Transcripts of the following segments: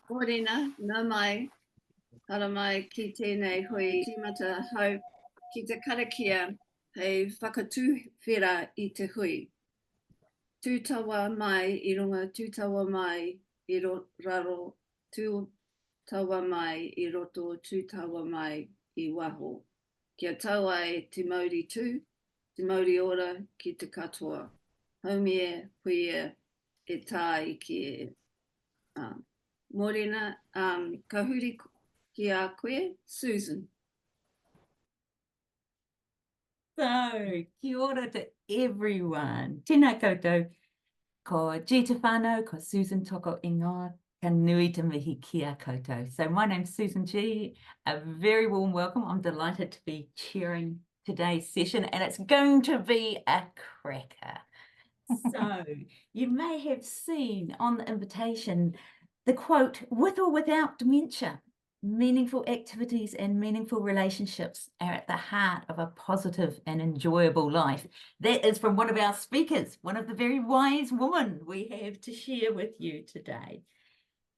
Morena, nā mai, hara mai ki tēnei hui tīmata hau ki te karakia hei whakatūwhera I te hui. Tūtawa mai I runga, tūtawa mai I raro, tūtawa mai I roto, tūtawa mai I waho. Kia tau ai te mauri tū, te mauri ora ki te katoa. Haumie, puia, e tā I ki e. Morena, ka huri ki a koe, Susan. So, kia ora to everyone. Tēnā koutou, ko Gita whānau, ko Susan toko ingoa, ka nui te mihi ki a koutou. So my name's Susan G. A very warm welcome. I'm delighted to be chairing today's session, and it's going to be a cracker. So you may have seen on the invitation the quote, with or without dementia, meaningful activities and meaningful relationships are at the heart of a positive and enjoyable life. That is from one of our speakers, one of the very wise women we have to share with you today.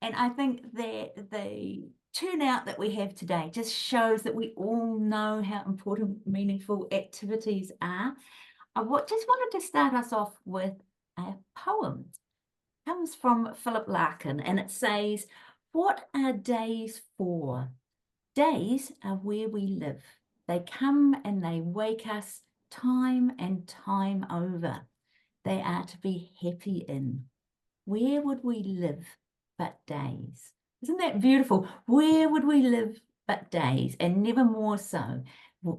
And I think that the turnout that we have today just shows that we all know how important meaningful activities are. I just wanted to start us off with a poem. It comes from Philip Larkin, and it says, "What are days for? Days are where we live. They come and they wake us time and time over. They are to be happy in. Where would we live but days?" Isn't that beautiful? Where would we live but days, and never more so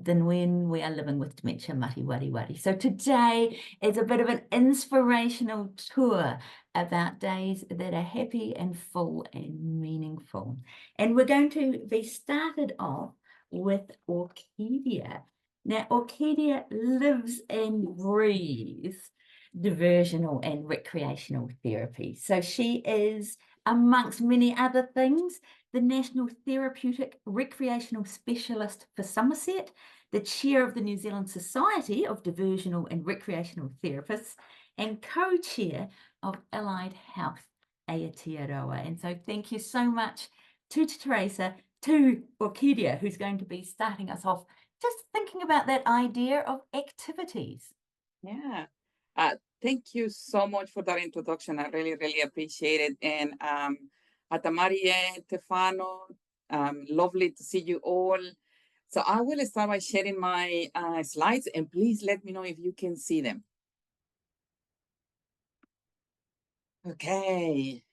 than when we are living with dementia, mati wari wari. So today is a bit of an inspirational tour about days that are happy and full and meaningful. And we're going to be started off with Orquidea. Now, Orquidea lives and breathes diversional and recreational therapy. So she is, amongst many other things, the National Therapeutic Recreational Specialist for Summerset, the chair of the New Zealand Society of Diversional and Recreational Therapists, and co-chair of Allied Health Aotearoa. And so thank you so much to Teresa, to Orquidea, who's going to be starting us off just thinking about that idea of activities. Yeah. Thank you so much for that introduction. I really, really appreciate it. And Atamarie, Tefano, lovely to see you all. So I will start by sharing my slides, and please let me know if you can see them. Okay.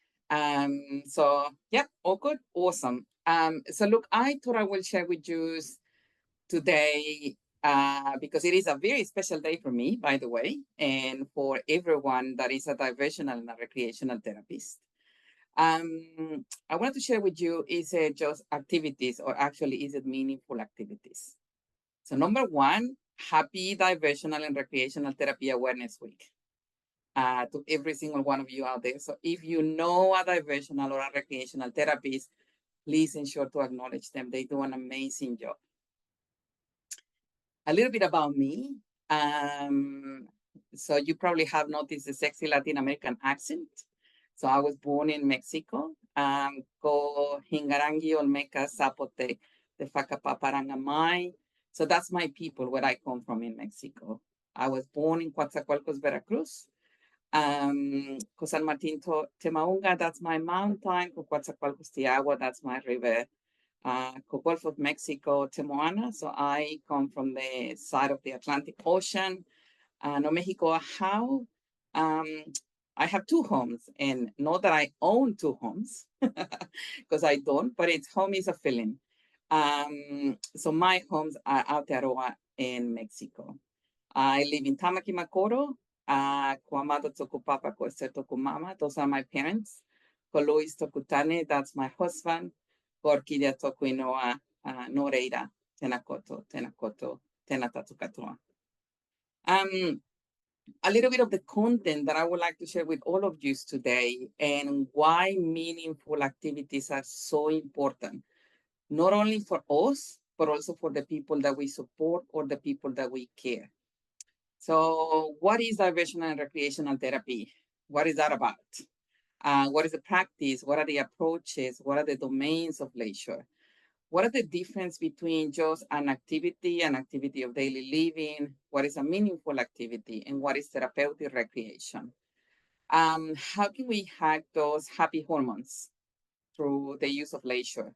So, yeah, all good. Awesome. So look, I thought I will share with you today because it is a very special day for me, by the way, and for everyone that is a diversional and a recreational therapist. I want to share with you, is it just activities, or actually is it meaningful activities? So number one, happy Diversional and Recreational Therapy Awareness Week to every single one of you out there. So if you know a diversional or a recreational therapist, please ensure to acknowledge them. They do an amazing job. A little bit about me. So you probably have noticed the sexy Latin American accent. So I was born in Mexico. Ko Hingarangi Olmeca Zapote de Facapaparangamay. So that's my people, where I come from in Mexico. I was born in Coatzacoalcos, Veracruz. Ko San Martin Temaunga, that's my mountain. Ko Coatzacoalcos Tiagua, that's my river. Gulf of Mexico, Temoana. So I come from the side of the Atlantic Ocean. No Mexico, how? I have two homes, and not that I own two homes, because I don't, but it's home is a feeling. So my homes are Aotearoa in Mexico. I live in Tamaki Makoro, Kuamado Tokupapa, Koester Tokumama. Those are my parents. Ko Luis Tokutane, that's my husband. Orquidea Tokuinoa, Noreira, Tenakoto, Tenatatukatoa. A little bit of the content that I would like to share with all of you today, and why meaningful activities are so important, not only for us, but also for the people that we support or the people that we care. So what is diversional and recreational therapy? What is that about? What is the practice? What are the approaches? What are the domains of leisure? What are the difference between just an activity of daily living? What is a meaningful activity? And what is therapeutic recreation? How can we hack those happy hormones through the use of leisure?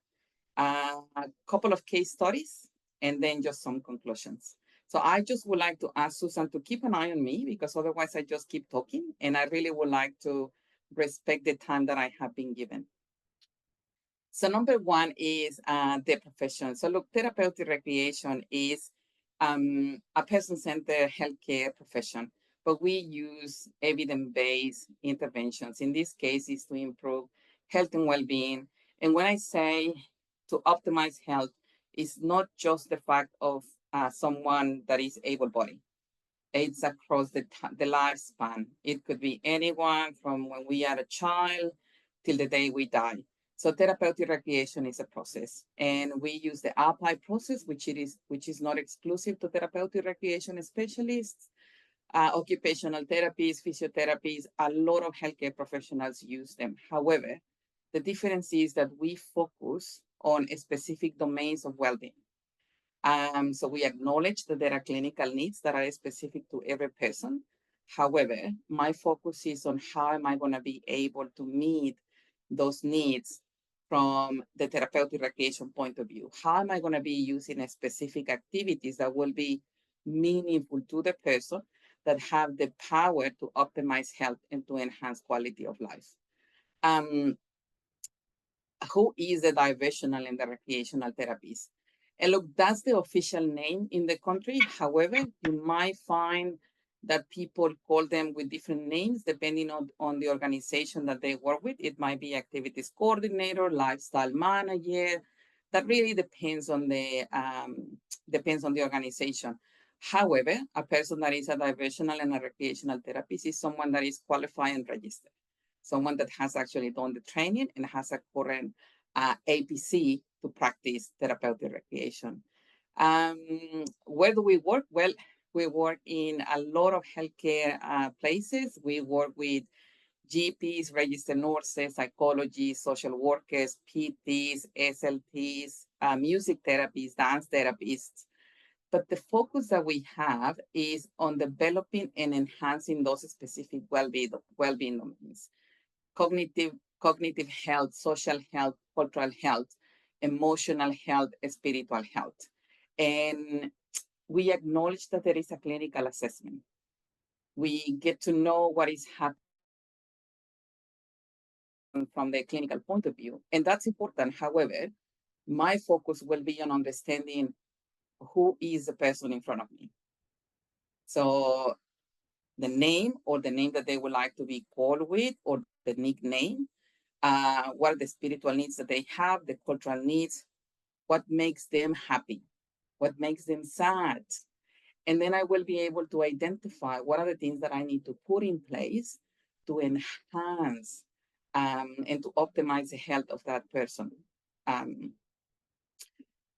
A couple of case studies, and then just some conclusions. So I just would like to ask Susan to keep an eye on me, because otherwise I just keep talking, and I really would like to respect the time that I have been given. So number one is the profession. So look, therapeutic recreation is a person-centered healthcare profession, but we use evidence-based interventions. In this case, is to improve health and well-being. And when I say to optimize health, it's not just the fact of someone that is able-bodied. It's across the lifespan. It could be anyone from when we are a child till the day we die. So therapeutic recreation is a process, and we use the API process, which is not exclusive to therapeutic recreation specialists, occupational therapists, physiotherapists. A lot of healthcare professionals use them. However, the difference is that we focus on specific domains of well-being. So we acknowledge that there are clinical needs that are specific to every person. However, my focus is on how am I going to be able to meet those needs from the therapeutic recreation point of view. How am I going to be using specific activities that will be meaningful to the person, that have the power to optimize health and to enhance quality of life? Who is the diversional and the recreational therapist? And look, that's the official name in the country. However, you might find that people call them with different names depending on the organization that they work with. It might be activities coordinator, lifestyle manager. That really depends on the organization. However, a person that is a diversional and a recreational therapist is someone that is qualified and registered, someone that has actually done the training and has a current APC to practice therapeutic recreation. Where do we work? Well, we work in a lot of healthcare places. We work with GPs, registered nurses, psychologists, social workers, PTs, SLTs, music therapists, dance therapists. But the focus that we have is on developing and enhancing those specific well-being domains. Cognitive health, social health, cultural health, emotional health, spiritual health. And we acknowledge that there is a clinical assessment. We get to know what is happening from the clinical point of view, and that's important. However, my focus will be on understanding who is the person in front of me. So the name, or the name that they would like to be called with, or the nickname, what are the spiritual needs that they have, the cultural needs, what makes them happy, what makes them sad. And then I will be able to identify what are the things that I need to put in place to enhance and to optimize the health of that person.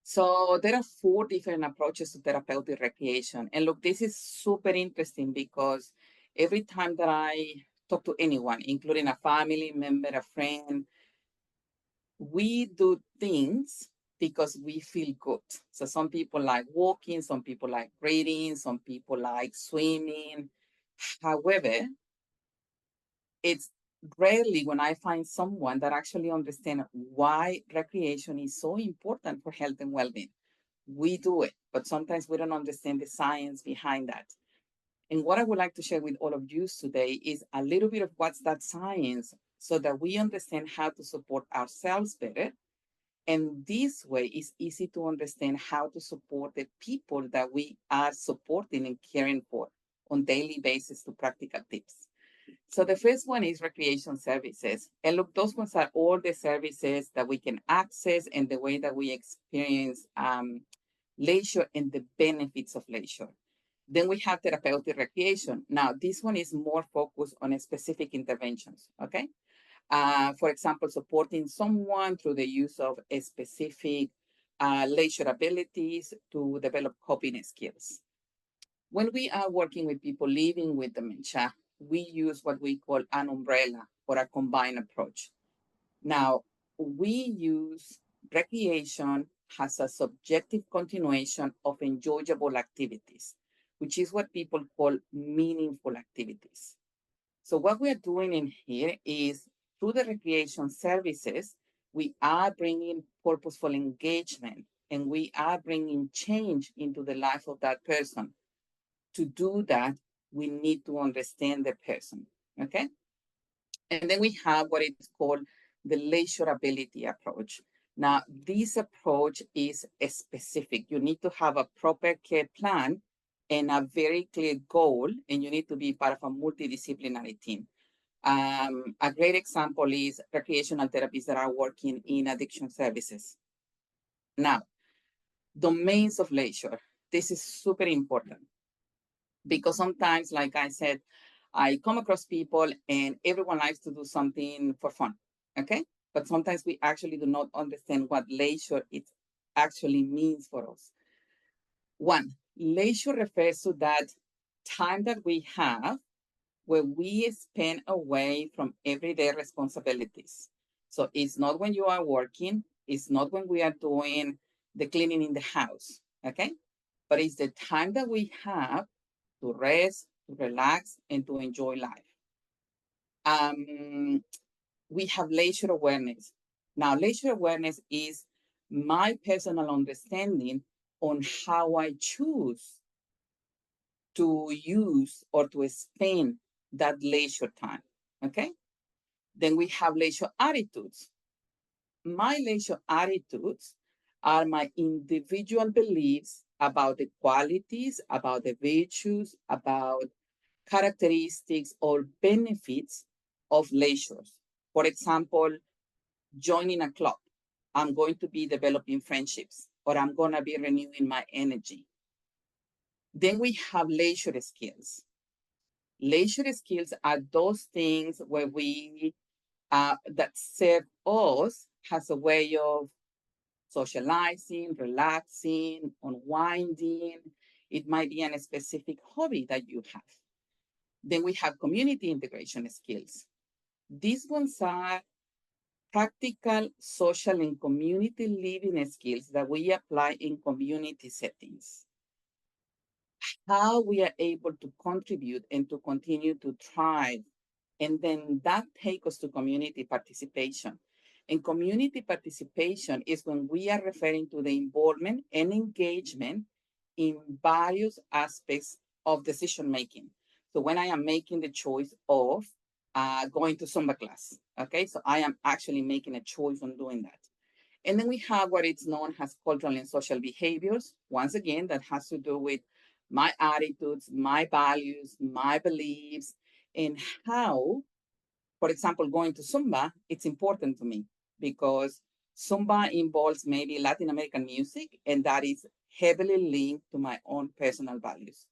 So there are 4 different approaches to therapeutic recreation. And look, this is super interesting because every time that I talk to anyone, including a family member, a friend, we do things because we feel good. So some people like walking, some people like reading, some people like swimming. However, it's rarely when I find someone that actually understands why recreation is so important for health and well-being. We do it, but sometimes we don't understand the science behind that. And what I would like to share with all of you today is a little bit of what's that science, so that we understand how to support ourselves better. And this way it's easy to understand how to support the people that we are supporting and caring for on daily basis to practical tips. So the first one is recreation services. And look, those ones are all the services that we can access and the way that we experience leisure and the benefits of leisure. Then we have therapeutic recreation. Now, this one is more focused on specific interventions, okay? For example, supporting someone through the use of a specific leisure abilities to develop coping skills. When we are working with people living with dementia, we use what we call an umbrella or a combined approach. Now, we use recreation as a subjective continuation of enjoyable activities, which is what people call meaningful activities. So what we're doing in here is through the recreation services, we are bringing purposeful engagement and we are bringing change into the life of that person. To do that, we need to understand the person, okay? And then we have what is called the leisure ability approach. Now, this approach is specific. You need to have a proper care plan and a very clear goal, and you need to be part of a multidisciplinary team. A great example is recreational therapists that are working in addiction services. Now, domains of leisure. This is super important because sometimes, like I said, I come across people and everyone likes to do something for fun, okay? But sometimes we actually do not understand what leisure it actually means for us. One, leisure refers to that time that we have where we spend away from everyday responsibilities. So it's not when you are working, it's not when we are doing the cleaning in the house, okay? But it's the time that we have to rest, to relax, and to enjoy life. We have leisure awareness. Now, leisure awareness is my personal understanding on how I choose to use or to spend that leisure time, okay? Then we have leisure attitudes. My leisure attitudes are my individual beliefs about the qualities, about the virtues, about characteristics or benefits of leisure. For example, joining a club. I'm going to be developing friendships or I'm going to be renewing my energy. Then we have leisure skills. Leisure skills are those things where we that serve us as a way of socializing, relaxing, unwinding. It might be a specific hobby that you have. Then we have community integration skills. These ones are practical, social, and community living skills that we apply in community settings. How we are able to contribute and to continue to thrive. And then that takes us to community participation. And community participation is when we are referring to the involvement and engagement in various aspects of decision making. So when I am making the choice of going to Zumba class, okay? So I am actually making a choice on doing that. And then we have what is known as cultural and social behaviors. Once again, that has to do with my attitudes, my values, my beliefs, and how, for example, going to Zumba, it's important to me because Zumba involves maybe Latin American music, and that is heavily linked to my own personal values.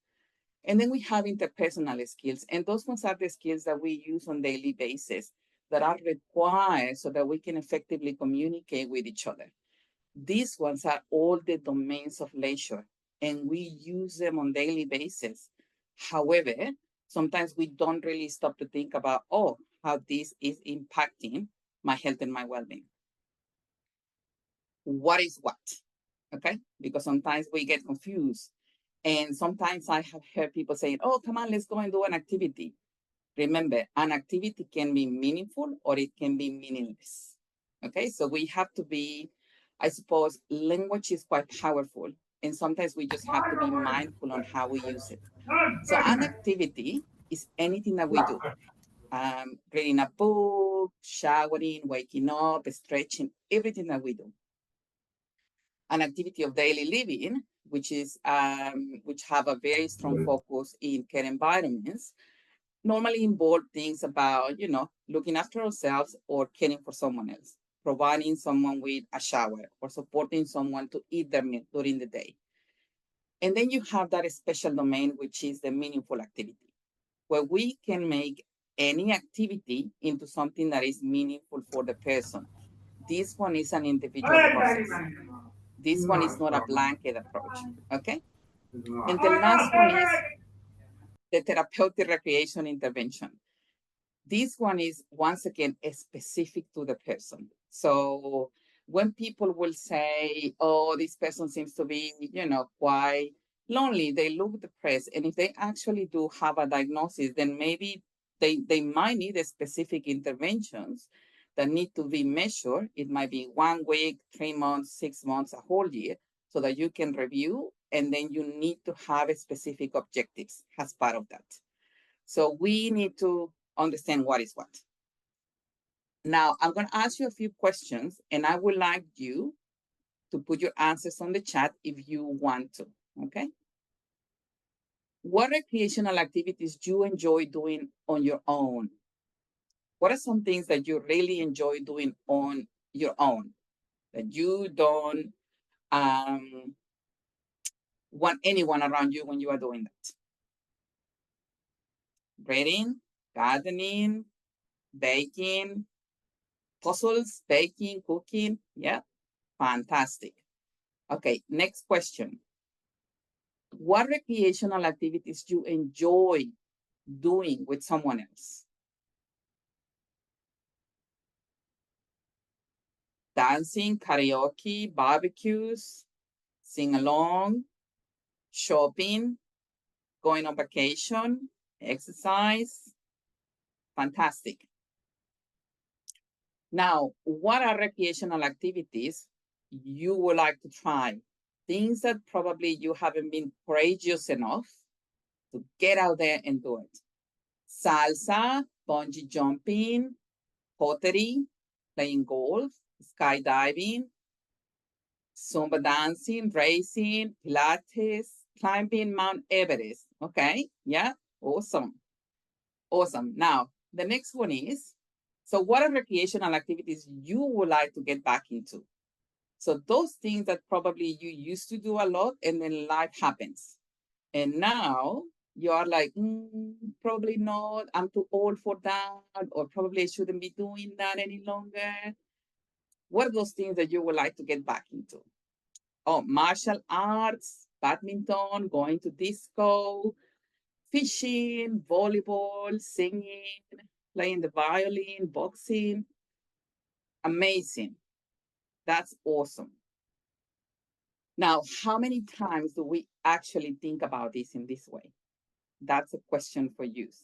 And then we have interpersonal skills, and those ones are the skills that we use on a daily basis that are required so that we can effectively communicate with each other. These ones are all the domains of leisure, and we use them on a daily basis. However, sometimes we don't really stop to think about, how this is impacting my health and my well-being. What is what? Okay, because sometimes we get confused. And sometimes I have heard people saying, come on, let's go and do an activity. Remember, an activity can be meaningful or it can be meaningless. Okay, so we have to be, I suppose, language is quite powerful. And sometimes we just have to be mindful on how we use it. So an activity is anything that we do. Reading a book, showering, waking up, stretching, everything that we do. An activity of daily living, which is which have a very strong focus in care environments, normally involve things about, looking after ourselves or caring for someone else, providing someone with a shower or supporting someone to eat their meal during the day. And then you have that special domain, which is the meaningful activity, where we can make any activity into something that is meaningful for the person. This one is an individual process. This one is not a blanket approach, okay? And the last one is the therapeutic recreation intervention. This one is, once again, specific to the person. So when people will say, oh, this person seems to be, quite lonely, they look depressed. And if they actually do have a diagnosis, then maybe they might need a specific interventions that need to be measured. It might be 1 week, 3 months, 6 months, a whole year, so that you can review, and then you need to have a specific objectives as part of that. So we need to understand what is what. Now, I'm going to ask you a few questions, and I would like you to put your answers on the chat if you want to, okay? What recreational activities do you enjoy doing on your own? What are some things that you really enjoy doing on your own that you don't want anyone around you when you are doing that? Reading, gardening, baking, puzzles, baking, cooking. Yeah, fantastic. Okay, next question. What recreational activities do you enjoy doing with someone else? Dancing, karaoke, barbecues, sing along, shopping, going on vacation, exercise. Fantastic. Now, what are recreational activities you would like to try? Things that probably you haven't been courageous enough to get out there and do it. Salsa, bungee jumping, pottery, playing golf, skydiving, Zumba dancing, racing, Pilates, climbing Mount Everest. Okay, yeah, awesome. Awesome. Now, the next one is, so what are recreational activities you would like to get back into? So those things that probably you used to do a lot and then life happens. And now you are like, probably not, I'm too old for that, or probably I shouldn't be doing that any longer. What are those things that you would like to get back into? Oh, martial arts, badminton, going to disco, fishing, volleyball, singing, playing the violin, boxing. Amazing. That's awesome. Now, how many times do we actually think about this in this way? That's a question for use.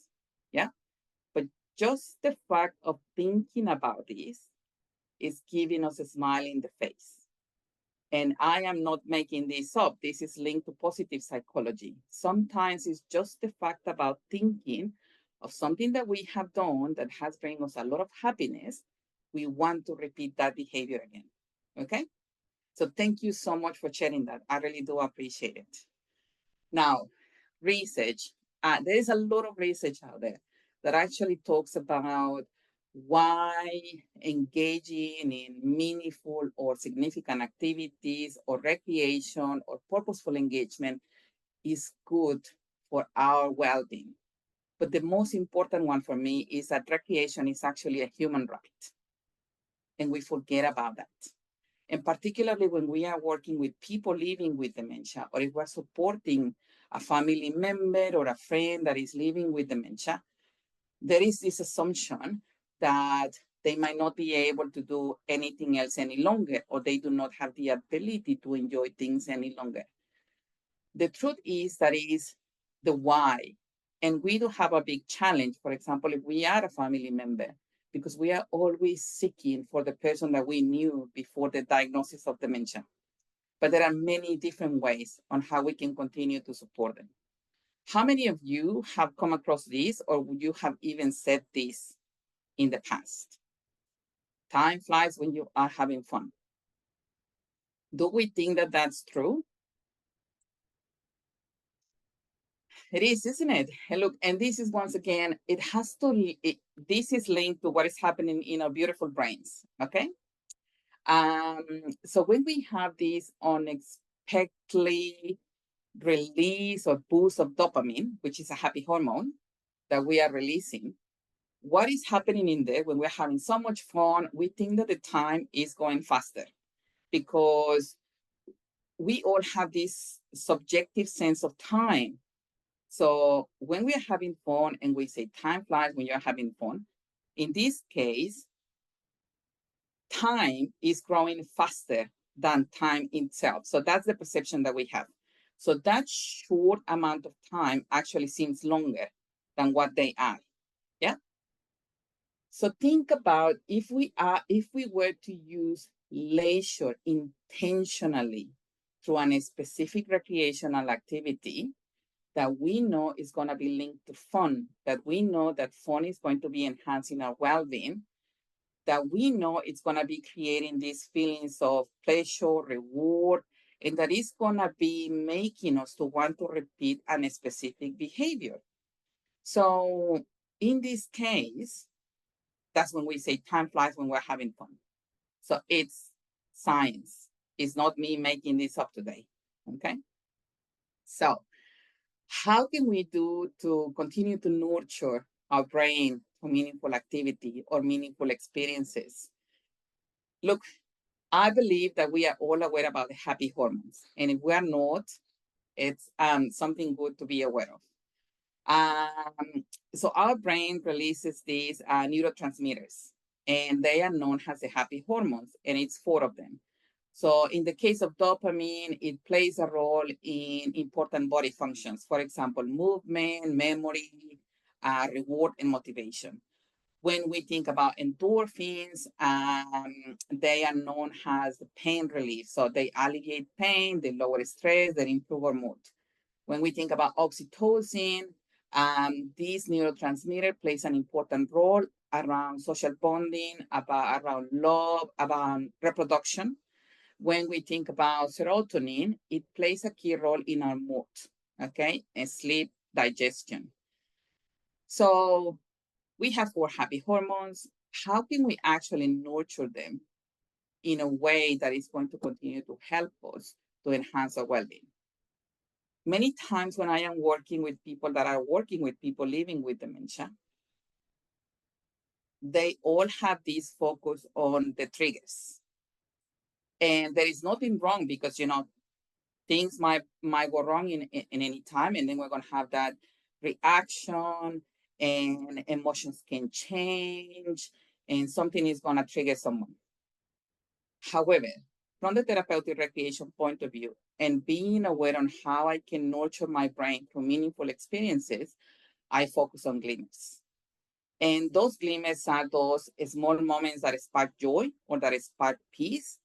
Yeah. But just the fact of thinking about this is giving us a smile in the face. And I am not making this up. This is linked to positive psychology. Sometimes it's just the fact about thinking of something that we have done that has brought us a lot of happiness. We want to repeat that behavior again. Okay? So thank you so much for sharing that. I really do appreciate it. Now, research. There is a lot of research out there that actually talks about why engaging in meaningful or significant activities or recreation or purposeful engagement is good for our well-being. But the most important one for me is that recreation is actually a human right. And we forget about that. And particularly when we are working with people living with dementia, or if we're supporting a family member or a friend that is living with dementia, there is this assumption that they might not be able to do anything else any longer, or they do not have the ability to enjoy things any longer. The truth is that is the why. And we do have a big challenge, for example, if we are a family member, because we are always seeking for the person that we knew before the diagnosis of dementia. But there are many different ways on how we can continue to support them. How many of you have come across this, or would you have even said this in the past? Time flies when you are having fun. Do we think that that's true? It is, isn't it? And look, and this is once again, this is linked to what is happening in our beautiful brains, okay? So when we have this unexpectedly release or boost of dopamine, which is a happy hormone that we are releasing, what is happening in there when we're having so much fun, we think that the time is going faster because we all have this subjective sense of time. So when we are having fun and we say time flies when you're having fun, in this case, time is growing faster than time itself. So that's the perception that we have. So that short amount of time actually seems longer than what they are. Yeah. So think about if we were to use leisure intentionally through a specific recreational activity that we know is going to be linked to fun, that we know that fun is going to be enhancing our well-being, that we know it's going to be creating these feelings of pleasure, reward, and that it's going to be making us to want to repeat a specific behavior. So in this case, that's when we say time flies when we're having fun. So it's science. It's not me making this up today, okay? So how can we do to continue to nurture our brain for meaningful activity or meaningful experiences? Look, I believe that we are all aware about the happy hormones. And if we are not, it's something good to be aware of. So our brain releases these neurotransmitters, and they are known as the happy hormones, and it's 4 of them. So in the case of dopamine, it plays a role in important body functions. For example, movement, memory, reward, and motivation. When we think about endorphins, they are known as pain relief. So they alleviate pain, they lower stress, they improve our mood. When we think about oxytocin, this neurotransmitter plays an important role around social bonding, around love, about reproduction. When we think about serotonin, it plays a key role in our mood, okay, and sleep, digestion. So we have 4 happy hormones. How can we actually nurture them in a way that is going to continue to help us to enhance our well-being? Many times when I am working with people that are working with people living with dementia, they all have this focus on the triggers. And there is nothing wrong because, things might go wrong in any time, and then we're going to have that reaction, and emotions can change, and something is going to trigger someone. However, from the therapeutic recreation point of view, and being aware on how I can nurture my brain through meaningful experiences, I focus on glimmers. And those glimmers are those small moments that spark joy or that spark peace.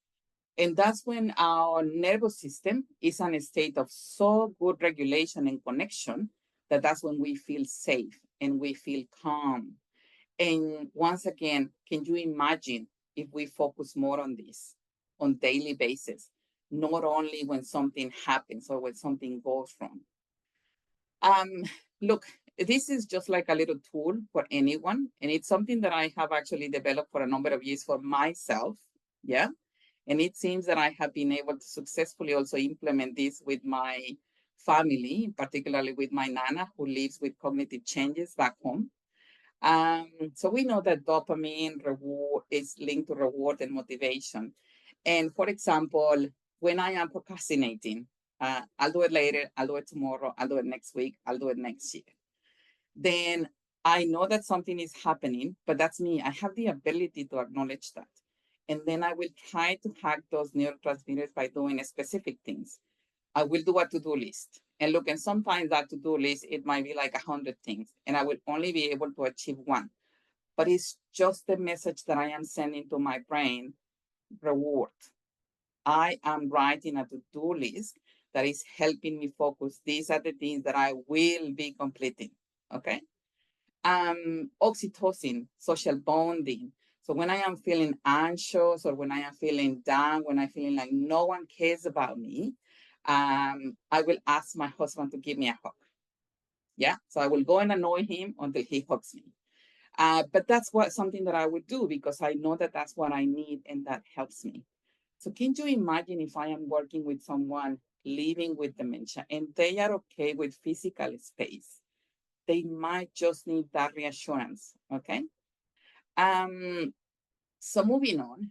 And that's when our nervous system is in a state of so good regulation and connection that's when we feel safe and we feel calm. And once again, can you imagine if we focus more on this on daily basis, not only when something happens or when something goes wrong? Look, this is just like a little tool for anyone. And it's something that I have actually developed for a number of years for myself. Yeah. And it seems that I have been able to successfully also implement this with my family, particularly with my Nana, who lives with cognitive changes back home. So we know that dopamine reward is linked to reward and motivation. And for example, when I am procrastinating, I'll do it later, I'll do it tomorrow, I'll do it next week, I'll do it next year. Then I know that something is happening, but that's me. I have the ability to acknowledge that. And then I will try to hack those neurotransmitters by doing specific things. I will do a to-do list. And look, and sometimes that to-do list, it might be like 100 things, and I will only be able to achieve one. But it's just the message that I am sending to my brain, reward. I am writing a to-do list that is helping me focus. These are the things that I will be completing, okay? Oxytocin, social bonding. So when I am feeling anxious or when I am feeling down, when I'm feeling like no one cares about me, I will ask my husband to give me a hug. Yeah, so I will go and annoy him until he hugs me. But that's something that I would do because I know that that's what I need and that helps me. So can you imagine if I am working with someone living with dementia and they are okay with physical space? They might just need that reassurance, okay? So moving on,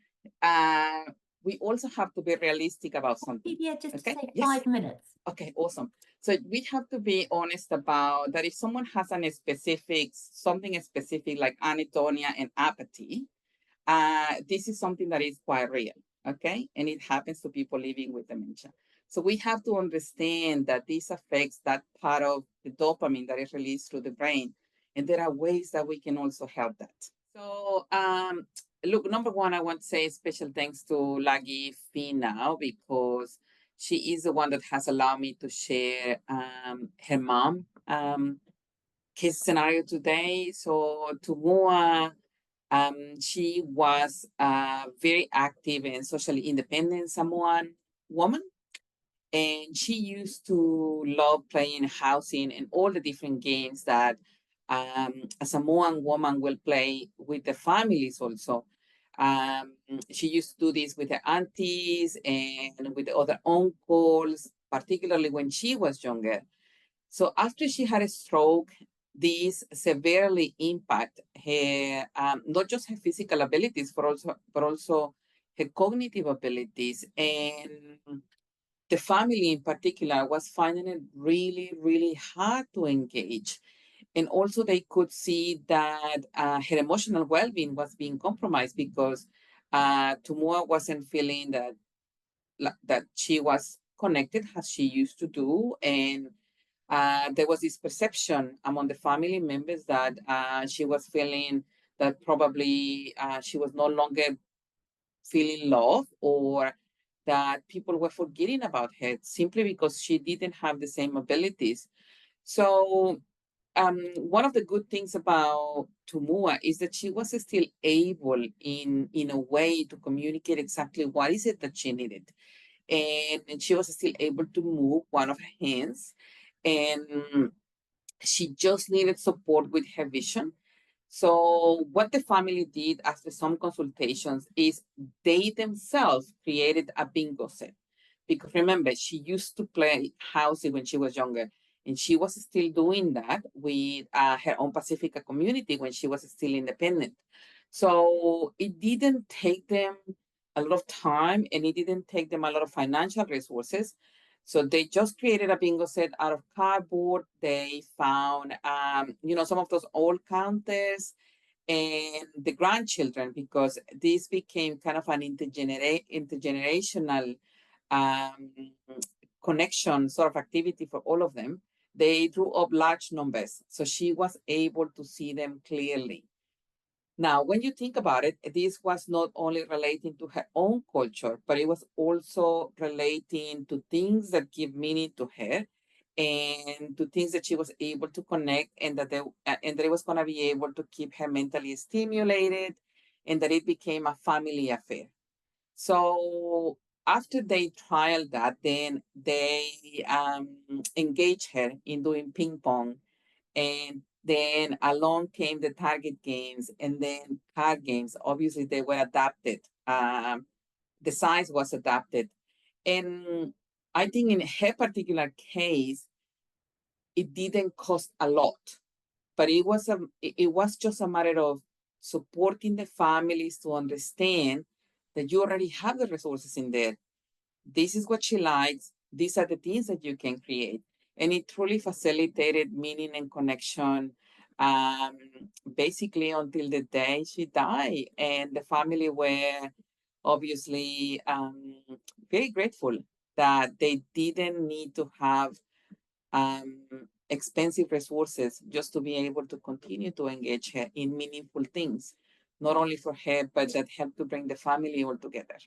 we also have to be realistic about something. Yeah, just okay? to say Yes. 5 minutes. Okay, awesome. So we have to be honest about that if someone has something specific like anhedonia and apathy, this is something that is quite real, okay? And it happens to people living with dementia. So we have to understand that this affects that part of the dopamine that is released through the brain. And there are ways that we can also help that. So look, number one, I want to say special thanks to Lagi Fina because she is the one that has allowed me to share her mom case scenario today. So Tumua, she was a very active and socially independent Samoan woman. And she used to love playing housing and all the different games that a Samoan woman will play with the families also. She used to do this with her aunties and with the other uncles, particularly when she was younger. So after she had a stroke, this severely impact her, not just her physical abilities, but also her cognitive abilities. And the family in particular was finding it really, really hard to engage. And also they could see that her emotional well-being was being compromised because Tumua wasn't feeling that she was connected as she used to do. And there was this perception among the family members that she was feeling that probably she was no longer feeling love or that people were forgetting about her simply because she didn't have the same abilities. So one of the good things about Tumua is that she was still able in a way to communicate exactly what is it that she needed. And she was still able to move one of her hands. And she just needed support with her vision. So what the family did after some consultations is they themselves created a bingo set. Because remember, she used to play housing when she was younger. And she was still doing that with her own Pacifica community when she was still independent. So it didn't take them a lot of time and it didn't take them a lot of financial resources. So they just created a bingo set out of cardboard. They found, some of those old counters and the grandchildren, because this became kind of an intergenerational connection sort of activity for all of them. They drew up large numbers, so she was able to see them clearly. Now, when you think about it, this was not only relating to her own culture, but it was also relating to things that give meaning to her and to things that she was able to connect and that it was going to be able to keep her mentally stimulated and that it became a family affair. So after they trialed that, then they engaged her in doing ping pong. And then along came the target games and then card games. Obviously, they were adapted. The size was adapted. And I think in her particular case, it didn't cost a lot, but it was just a matter of supporting the families to understand that you already have the resources in there. This is what she likes. These are the things that you can create. And it truly facilitated meaning and connection, basically until the day she died. And the family were obviously very grateful that they didn't need to have expensive resources just to be able to continue to engage her in meaningful things, not only for her, but that help to bring the family all together.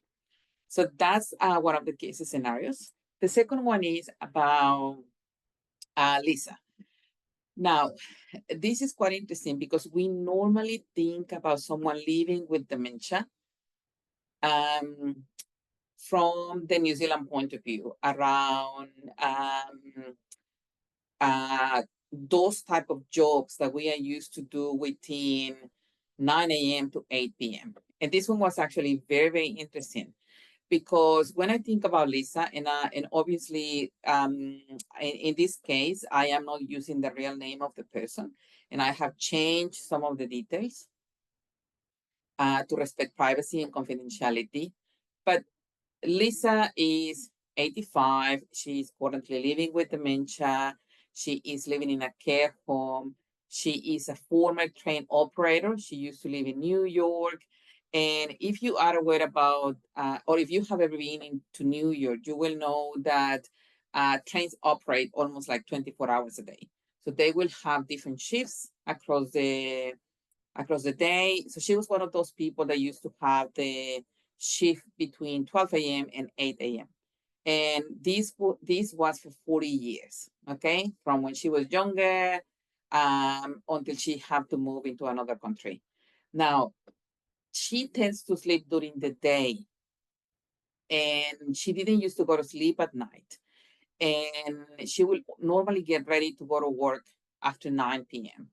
So that's one of the case scenarios. The second one is about Lisa. Now, this is quite interesting because we normally think about someone living with dementia from the New Zealand point of view around those type of jobs that we are used to do within 9 a.m. to 8 p.m. And this one was actually very, very interesting because when I think about Lisa, and obviously in this case, I am not using the real name of the person, and I have changed some of the details to respect privacy and confidentiality. But Lisa is 85. She's currently living with dementia. She is living in a care home. She is a former train operator. She used to live in New York. And if you are aware about, or if you have ever been into New York, you will know that trains operate almost like 24 hours a day. So they will have different shifts across the day. So she was one of those people that used to have the shift between 12 a.m. and 8 a.m. And this was for 40 years, okay? From when she was younger until she had to move into another country. Now, she tends to sleep during the day, and she didn't used to go to sleep at night. And she will normally get ready to go to work after 9 p.m.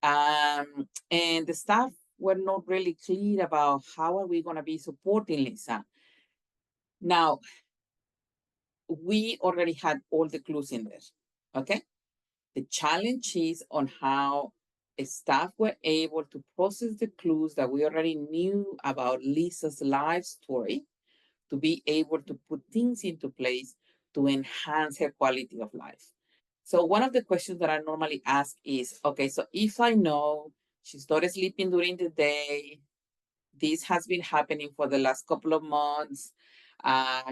And the staff were not really clear about how are we going to be supporting Lisa. Now, we already had all the clues in there, okay? The challenge is on how staff were able to process the clues that we already knew about Lisa's life story to be able to put things into place to enhance her quality of life. So one of the questions that I normally ask is, okay, so if I know she's not sleeping during the day, this has been happening for the last couple of months,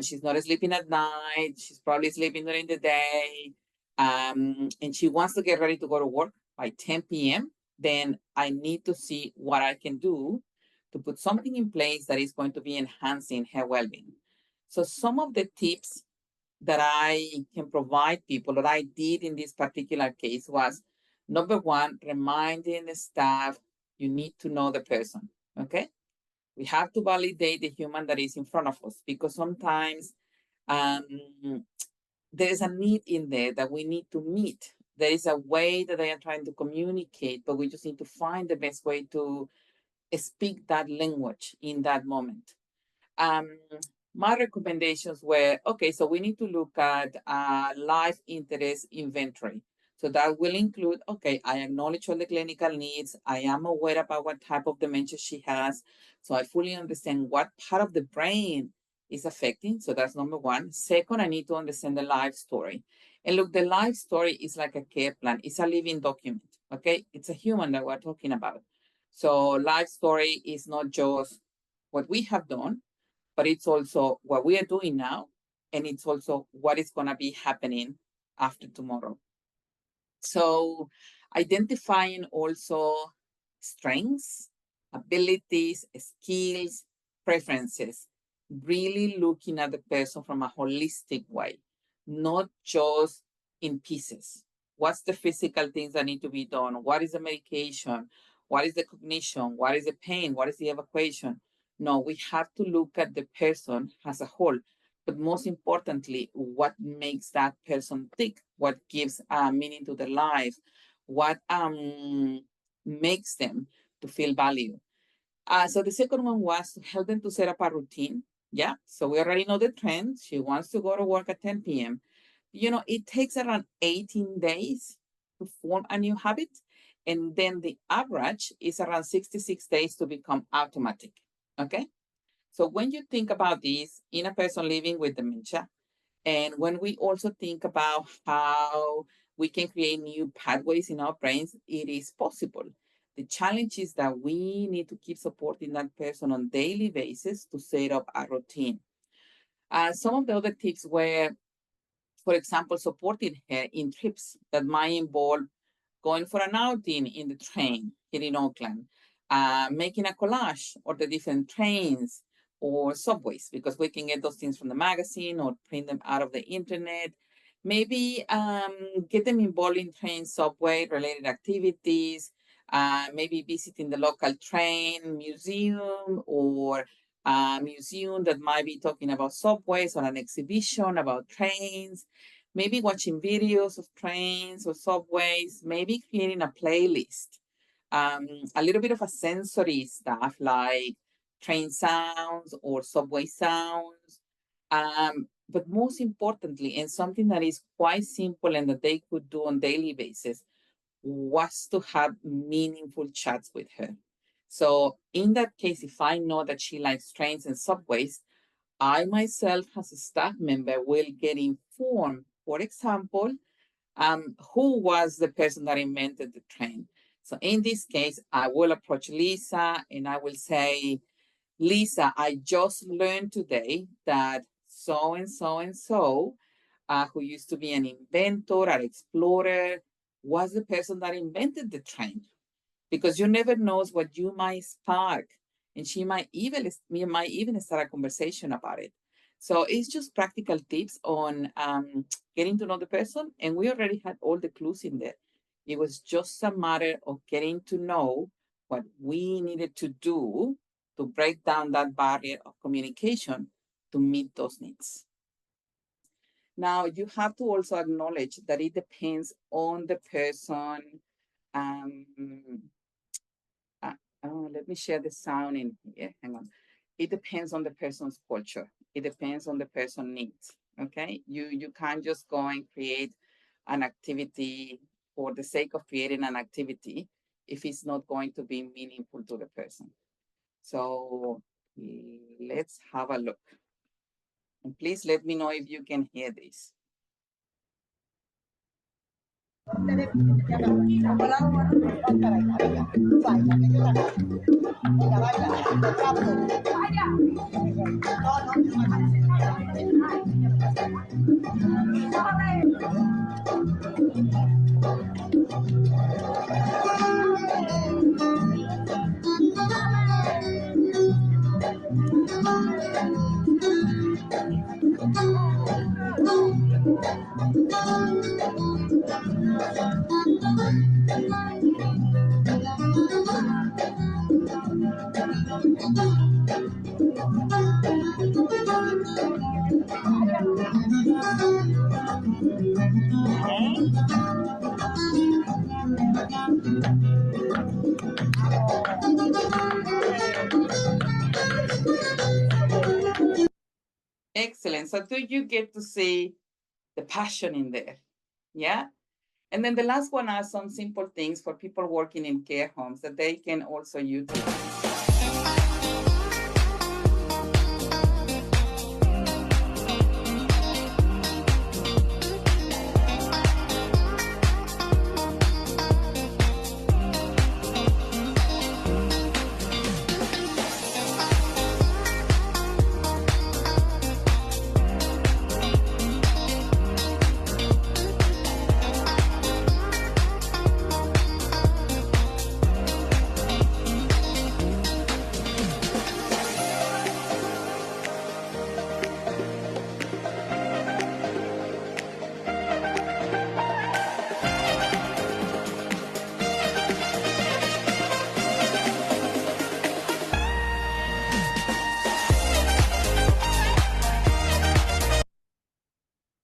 she's not sleeping at night, she's probably sleeping during the day, and she wants to get ready to go to work by 10 p.m., then I need to see what I can do to put something in place that is going to be enhancing her well-being. So some of the tips that I can provide people, that I did in this particular case, was number one, reminding the staff, you need to know the person, okay? We have to validate the human that is in front of us, because sometimes there is a need in there that we need to meet. There is a way that they are trying to communicate, but we just need to find the best way to speak that language in that moment. My recommendations were, okay, so we need to look at life interest inventory. So that will include, okay, I acknowledge all the clinical needs. I am aware about what type of dementia she has. So I fully understand what part of the brain is affecting. So that's number one. Second, I need to understand the life story. And look, the life story is like a care plan. It's a living document, okay? It's a human that we're talking about. So life story is not just what we have done, but it's also what we are doing now, and it's also what is going to be happening after tomorrow. So identifying also strengths, abilities, skills, preferences, really looking at the person from a holistic way, not just in pieces. What's the physical things that need to be done? What is the medication? What is the cognition? What is the pain? What is the evacuation? No, we have to look at the person as a whole, but most importantly, what makes that person tick? What gives meaning to their life? What makes them to feel valued? So the second one was to help them to set up a routine. Yeah, so we already know the trend. She wants to go to work at 10 p.m. You know, it takes around 18 days to form a new habit. And then the average is around 66 days to become automatic, okay? So when you think about this in a person living with dementia, and when we also think about how we can create new pathways in our brains, it is possible. The challenge is that we need to keep supporting that person on a daily basis to set up a routine. Some of the other tips were, for example, supporting her in trips that might involve going for an outing in the train here in Oakland, making a collage of the different trains or subways, because we can get those things from the magazine or print them out of the internet. Maybe get them involved in train subway related activities, maybe visiting the local train museum or a museum that might be talking about subways, or an exhibition about trains, maybe watching videos of trains or subways, maybe creating a playlist, a little bit of a sensory stuff like train sounds or subway sounds. But most importantly, and something that is quite simple and that they could do on a daily basis, was to have meaningful chats with her. So in that case, if I know that she likes trains and subways, I myself, as a staff member, will get informed, for example, who was the person that invented the trend. So in this case, I will approach Lisa and I will say, Lisa, I just learned today that so and so and so, who used to be an inventor, an explorer, was the person that invented the trend. Because you never knows what you might spark, and you might even start a conversation about it. So it's just practical tips on getting to know the person, and we already had all the clues in there. It was just a matter of getting to know what we needed to do to break down that barrier of communication to meet those needs. Now, you have to also acknowledge that it depends on the person. Let me share the sound in here. Hang on. It depends on the person's culture. It depends on the person's needs. Okay, you can't just go and create an activity for the sake of creating an activity if it's not going to be meaningful to the person. So let's have a look. And please let me know if you can hear this. Excellent. So do you get to see the passion in there? Yeah. And then the last one are some simple things for people working in care homes that they can also utilize.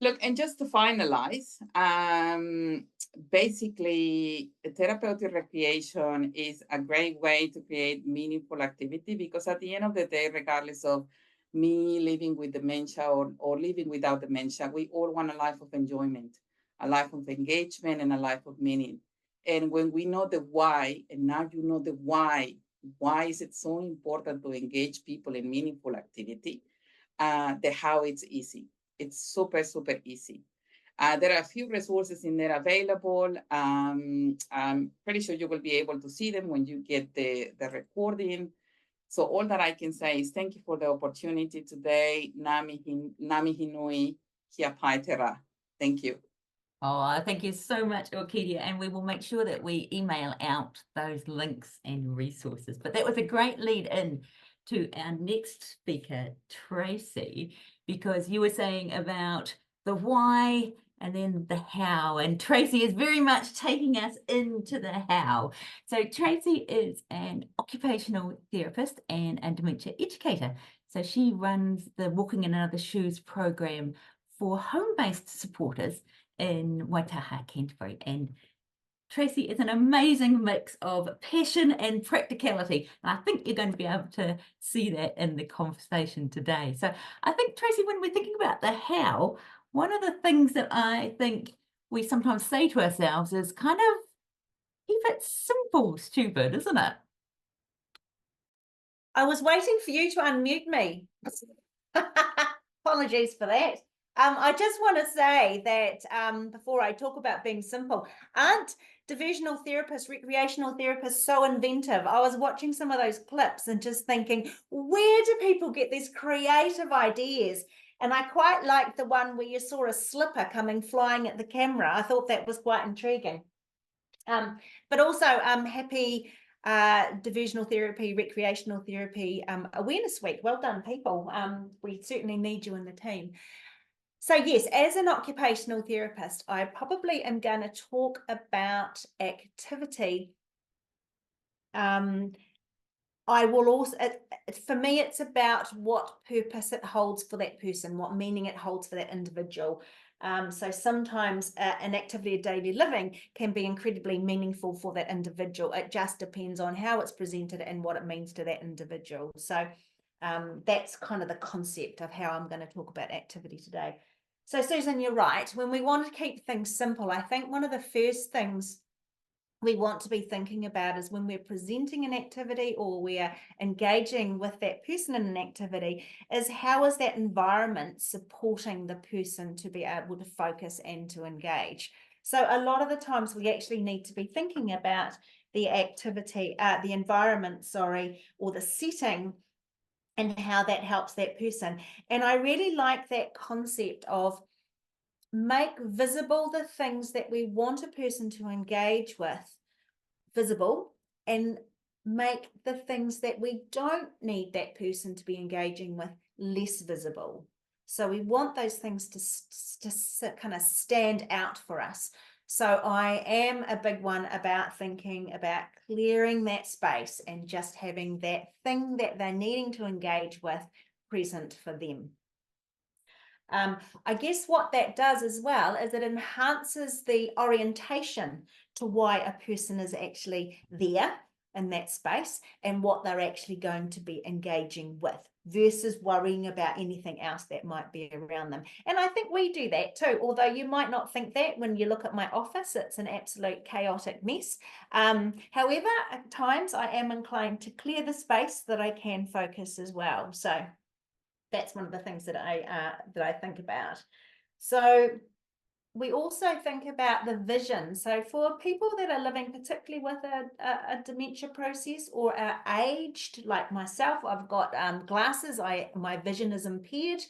Look, and just to finalize, basically, therapeutic recreation is a great way to create meaningful activity because at the end of the day, regardless of me living with dementia or living without dementia, we all want a life of enjoyment, a life of engagement, and a life of meaning. And when we know the why, and now you know the why is it so important to engage people in meaningful activity? The how it's easy. It's super, super easy. There are a few resources in there available. I'm pretty sure you will be able to see them when you get the recording. So all that I can say is thank you for the opportunity today. Nami hinui kia paitera. Thank you. Oh, thank you so much, Orquidea, and we will make sure that we email out those links and resources. But that was a great lead in to our next speaker, Tracey, because you were saying about the why and then the how, and Tracey is very much taking us into the how. So Tracey is an occupational therapist and a dementia educator. So she runs the Walking in Other Shoes program for home-based supporters in Waitaha, Canterbury. And Tracey is an amazing mix of passion and practicality. And I think you're going to be able to see that in the conversation today. So I think, Tracey, when we're thinking about the how, one of the things that I think we sometimes say to ourselves is kind of, keep it simple, stupid, isn't it? I was waiting for you to unmute me. Apologies for that. I just want to say that before I talk about being simple, aren't diversional therapists, recreational therapists so inventive? I was watching some of those clips and just thinking, where do people get these creative ideas? And I quite like the one where you saw a slipper coming flying at the camera. I thought that was quite intriguing. But also happy Diversional Therapy, Recreational Therapy Awareness Week. Well done, people. We certainly need you in the team. So yes, as an occupational therapist, I probably am going to talk about activity. I will also, for me, it's about what purpose it holds for that person, what meaning it holds for that individual. So sometimes an activity of daily living can be incredibly meaningful for that individual. It just depends on how it's presented and what it means to that individual. So that's kind of the concept of how I'm going to talk about activity today. So Susan, you're right. When we want to keep things simple, I think one of the first things we want to be thinking about is when we're presenting an activity or we're engaging with that person in an activity, is how is that environment supporting the person to be able to focus and to engage. So a lot of the times we actually need to be thinking about the activity, the environment, sorry, or the setting, and how that helps that person. And I really like that concept of make visible the things that we want a person to engage with visible, and make the things that we don't need that person to be engaging with less visible. So we want those things to kind of stand out for us. So I am a big one about thinking about clearing that space and just having that thing that they're needing to engage with present for them. I guess what that does as well is it enhances the orientation to why a person is actually there in that space and what they're actually going to be engaging with versus worrying about anything else that might be around them. And I think we do that too, although you might not think that when you look at my office, it's an absolute chaotic mess. However, at times I am inclined to clear the space so that I can focus as well. So that's one of the things that I think about. So we also think about the vision. So for people that are living particularly with a dementia process or are aged, like myself, I've got glasses, my vision is impaired.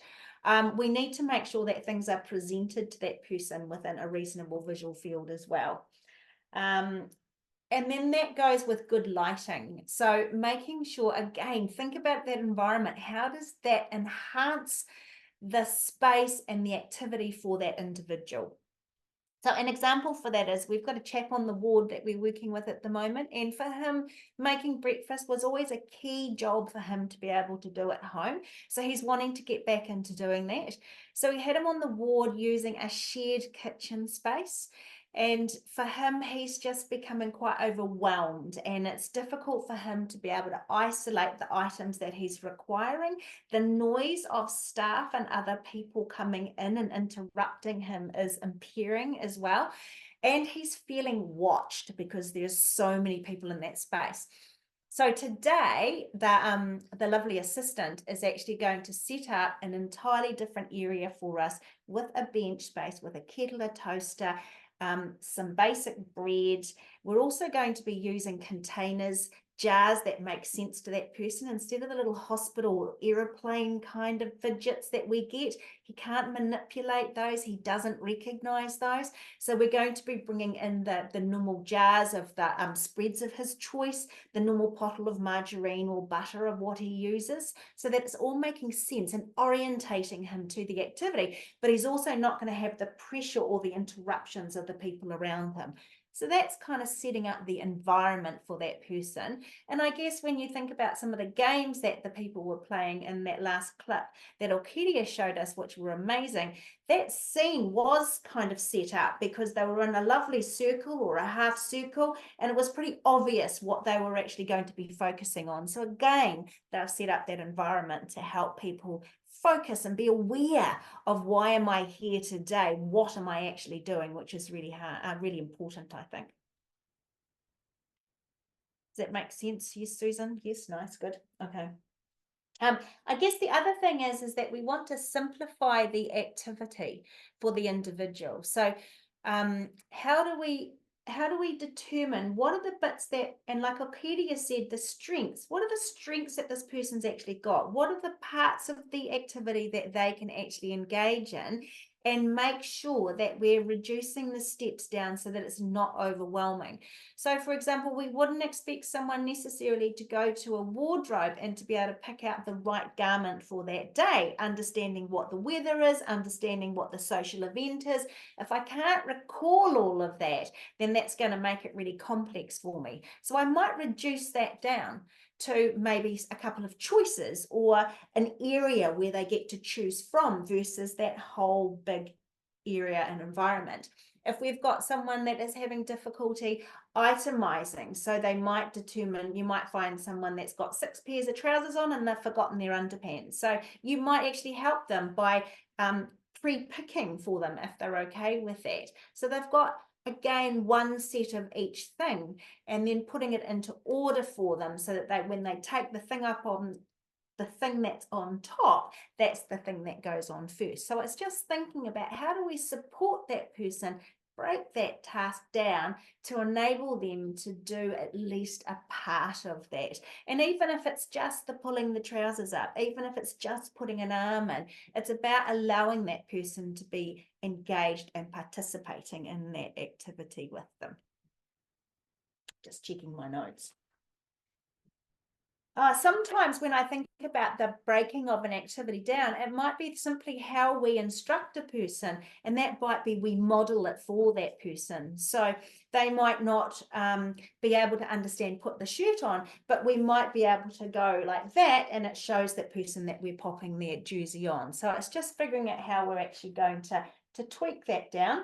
We need to make sure that things are presented to that person within a reasonable visual field as well. And then that goes with good lighting. So making sure, again, think about that environment. How does that enhance the space and the activity for that individual? So an example for that is we've got a chap on the ward that we're working with at the moment, and for him, making breakfast was always a key job for him to be able to do at home. So he's wanting to get back into doing that. So we had him on the ward using a shared kitchen space. And for him, he's just becoming quite overwhelmed, and it's difficult for him to be able to isolate the items that he's requiring. The noise of staff and other people coming in and interrupting him is impairing as well. And he's feeling watched because there's so many people in that space. So today, the lovely assistant is actually going to set up an entirely different area for us with a bench space, with a kettle, a toaster, some basic bread. We're also going to be using containers, jars that make sense to that person instead of the little hospital or aeroplane kind of fidgets that we get. He can't manipulate those. He doesn't recognize those. So we're going to be bringing in the normal jars of the spreads of his choice, the normal bottle of margarine or butter of what he uses, so that it's all making sense and orientating him to the activity. But he's also not going to have the pressure or the interruptions of the people around him. So that's kind of setting up the environment for that person. And I guess when you think about some of the games that the people were playing in that last clip that Orquidea showed us, which were amazing, that scene was kind of set up because they were in a lovely circle or a half circle, and it was pretty obvious what they were actually going to be focusing on. So again, they've set up that environment to help people focus and be aware of why am I here today? What am I actually doing? Which is really really important, I think. Does that make sense? Yes, Susan? Yes, nice, good. Okay. I guess the other thing is that we want to simplify the activity for the individual. So how do we determine what are the bits that, and like Ocquidea said, the strengths, what are the strengths that this person's actually got? What are the parts of the activity that they can actually engage in? And make sure that we're reducing the steps down so that it's not overwhelming. So, for example, we wouldn't expect someone necessarily to go to a wardrobe and to be able to pick out the right garment for that day, understanding what the weather is, understanding what the social event is. If I can't recall all of that, then that's going to make it really complex for me. So I might reduce that down to maybe a couple of choices or an area where they get to choose from versus that whole big area and environment. If we've got someone that is having difficulty itemizing, so they might determine, you might find someone that's got 6 pairs of trousers on and they've forgotten their underpants. So you might actually help them by pre-picking for them if they're okay with that. So they've got, again, one set of each thing and then putting it into order for them so that they, when they take the thing up on the thing that's on top, that's the thing that goes on first. So it's just thinking about how do we support that person, break that task down to enable them to do at least a part of that. And even if it's just the pulling the trousers up, even if it's just putting an arm in, it's about allowing that person to be engaged and participating in that activity with them. Just checking my notes. Sometimes when I think about the breaking of an activity down, it might be simply how we instruct a person, and that might be we model it for that person. So they might not be able to understand put the shirt on, but we might be able to go like that, and it shows that person that we're popping their jersey on. So it's just figuring out how we're actually going to tweak that down.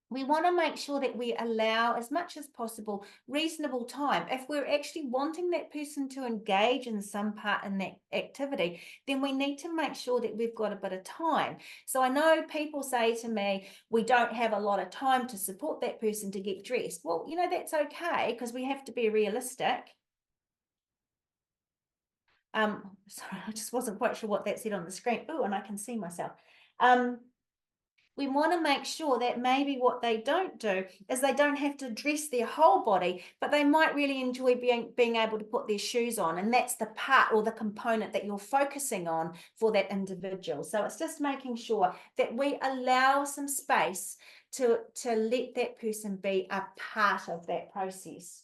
We want to make sure that we allow as much as possible reasonable time. If we're actually wanting that person to engage in some part in that activity, then we need to make sure that we've got a bit of time. So I know people say to me, we don't have a lot of time to support that person to get dressed. Well, you know, that's okay because we have to be realistic. Sorry, I just wasn't quite sure what that said on the screen. Oh, and I can see myself. We want to make sure that maybe what they don't do is they don't have to dress their whole body, but they might really enjoy being able to put their shoes on. And that's the part or the component that you're focusing on for that individual. So it's just making sure that we allow some space to let that person be a part of that process.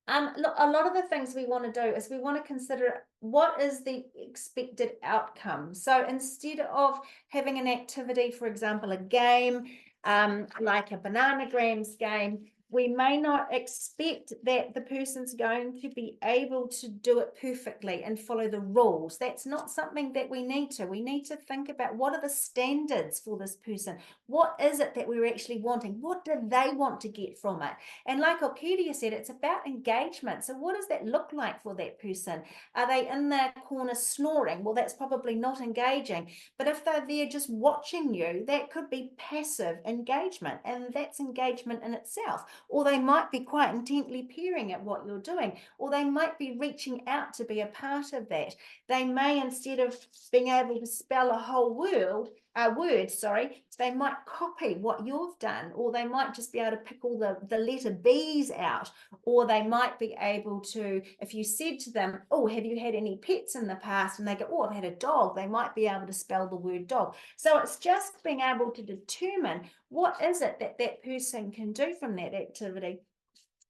Look, a lot of the things we want to do is we want to consider what is the expected outcome. So instead of having an activity, for example, a game, like a bananagrams game, we may not expect that the person's going to be able to do it perfectly and follow the rules. That's not something that we need to. We need to think about what are the standards for this person? What is it that we're actually wanting? What do they want to get from it? And like Ocquidea said, it's about engagement. So what does that look like for that person? Are they in their corner snoring? Well, that's probably not engaging. But if they're there just watching you, that could be passive engagement, and that's engagement in itself. Or they might be quite intently peering at what you're doing, or they might be reaching out to be a part of that. They may, instead of being able to spell a whole word, they might copy what you've done, or they might just be able to pick all the letter B's out, or they might be able to, if you said to them, oh, have you had any pets in the past? And they go, oh, I've had a dog. They might be able to spell the word dog. So it's just being able to determine what is it that that person can do from that activity.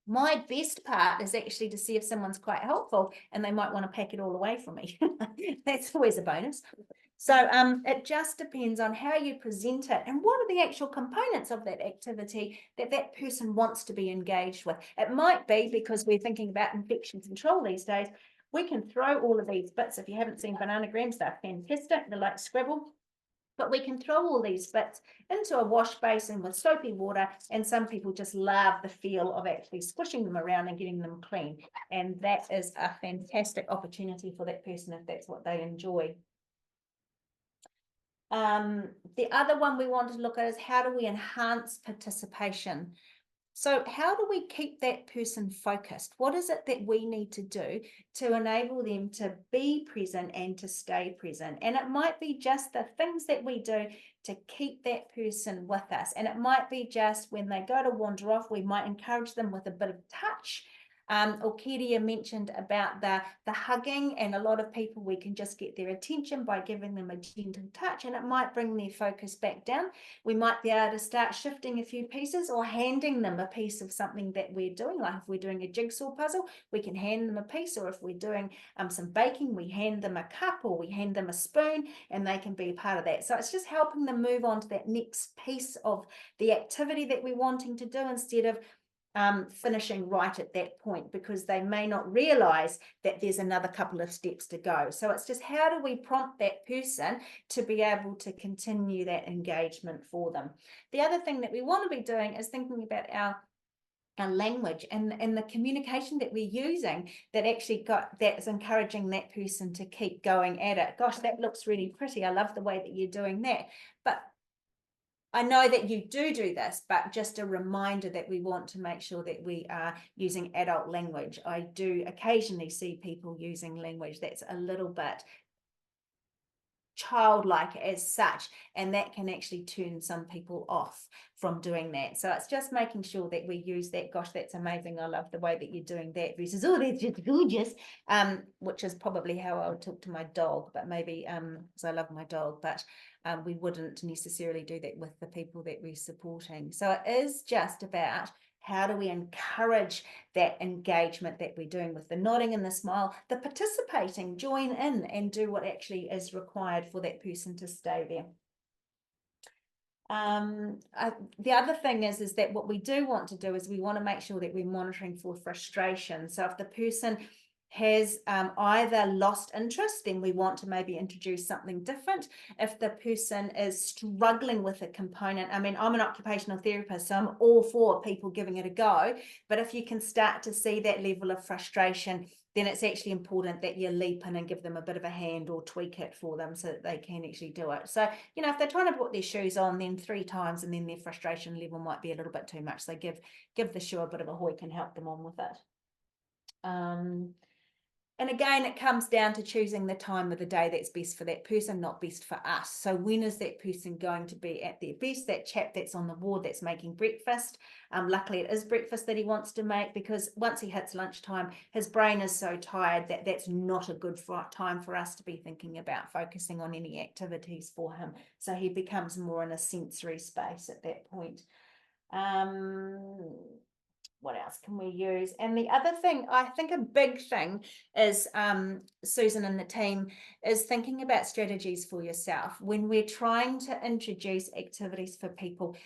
My best part is actually to see if someone's quite helpful and they might want to pack it all away from me. That's always a bonus. So it just depends on how you present it and what are the actual components of that activity that that person wants to be engaged with. It might be, because we're thinking about infection control these days, we can throw all of these bits. If you haven't seen bananagrams, they're fantastic. They're like Scrabble. But we can throw all these bits into a wash basin with soapy water, and some people just love the feel of actually squishing them around and getting them clean. And that is a fantastic opportunity for that person if that's what they enjoy. The other one we want to look at is how do we enhance participation? So how do we keep that person focused? What is it that we need to do to enable them to be present and to stay present? And it might be just the things that we do to keep that person with us. And it might be just when they go to wander off, we might encourage them with a bit of touch. Orquidea mentioned about the hugging, and a lot of people, we can just get their attention by giving them a gentle touch, and it might bring their focus back down. We might be able to start shifting a few pieces or handing them a piece of something that we're doing. Like if we're doing a jigsaw puzzle, we can hand them a piece, or if we're doing some baking, we hand them a cup or we hand them a spoon, and they can be a part of that. So it's just helping them move on to that next piece of the activity that we're wanting to do, instead of finishing right at that point, because they may not realize that there's another couple of steps to go. So it's just, how do we prompt that person to be able to continue that engagement for them? The other thing that we want to be doing is thinking about our language and the communication that we're using, that actually that's encouraging that person to keep going at it. Gosh, that looks really pretty. I love the way that you're doing that. But I know that you do this, but just a reminder that we want to make sure that we are using adult language. I do occasionally see people using language that's a little bit childlike as such, and that can actually turn some people off from doing that. So it's just making sure that we use that. Gosh, that's amazing. I love the way that you're doing that, versus, oh, that's just gorgeous, which is probably how I would talk to my dog, but maybe because I love my dog, but we wouldn't necessarily do that with the people that we're supporting. So it is just about, how do we encourage that engagement that we're doing with the nodding and the smile, the participating, join in and do what actually is required for that person to stay there. The other thing is that what we do want to do is we want to make sure that we're monitoring for frustration. So if the person has either lost interest, then we want to maybe introduce something different. If the person is struggling with a component, I mean, I'm an occupational therapist, so I'm all for people giving it a go. But if you can start to see that level of frustration, then it's actually important that you leap in and give them a bit of a hand or tweak it for them so that they can actually do it. So, you know, if they're trying to put their shoes on then 3 times and then their frustration level might be a little bit too much, so give the shoe a bit of a hoik and help them on with it. And again, it comes down to choosing the time of the day that's best for that person, not best for us. So when is that person going to be at their best? That chap that's on the ward that's making breakfast. Luckily, it is breakfast that he wants to make, because once he hits lunchtime, his brain is so tired that that's not a good time for us to be thinking about focusing on any activities for him. So he becomes more in a sensory space at that point. What else can we use? And the other thing, I think a big thing is, Susan and the team is thinking about strategies for yourself. When we're trying to introduce activities for people,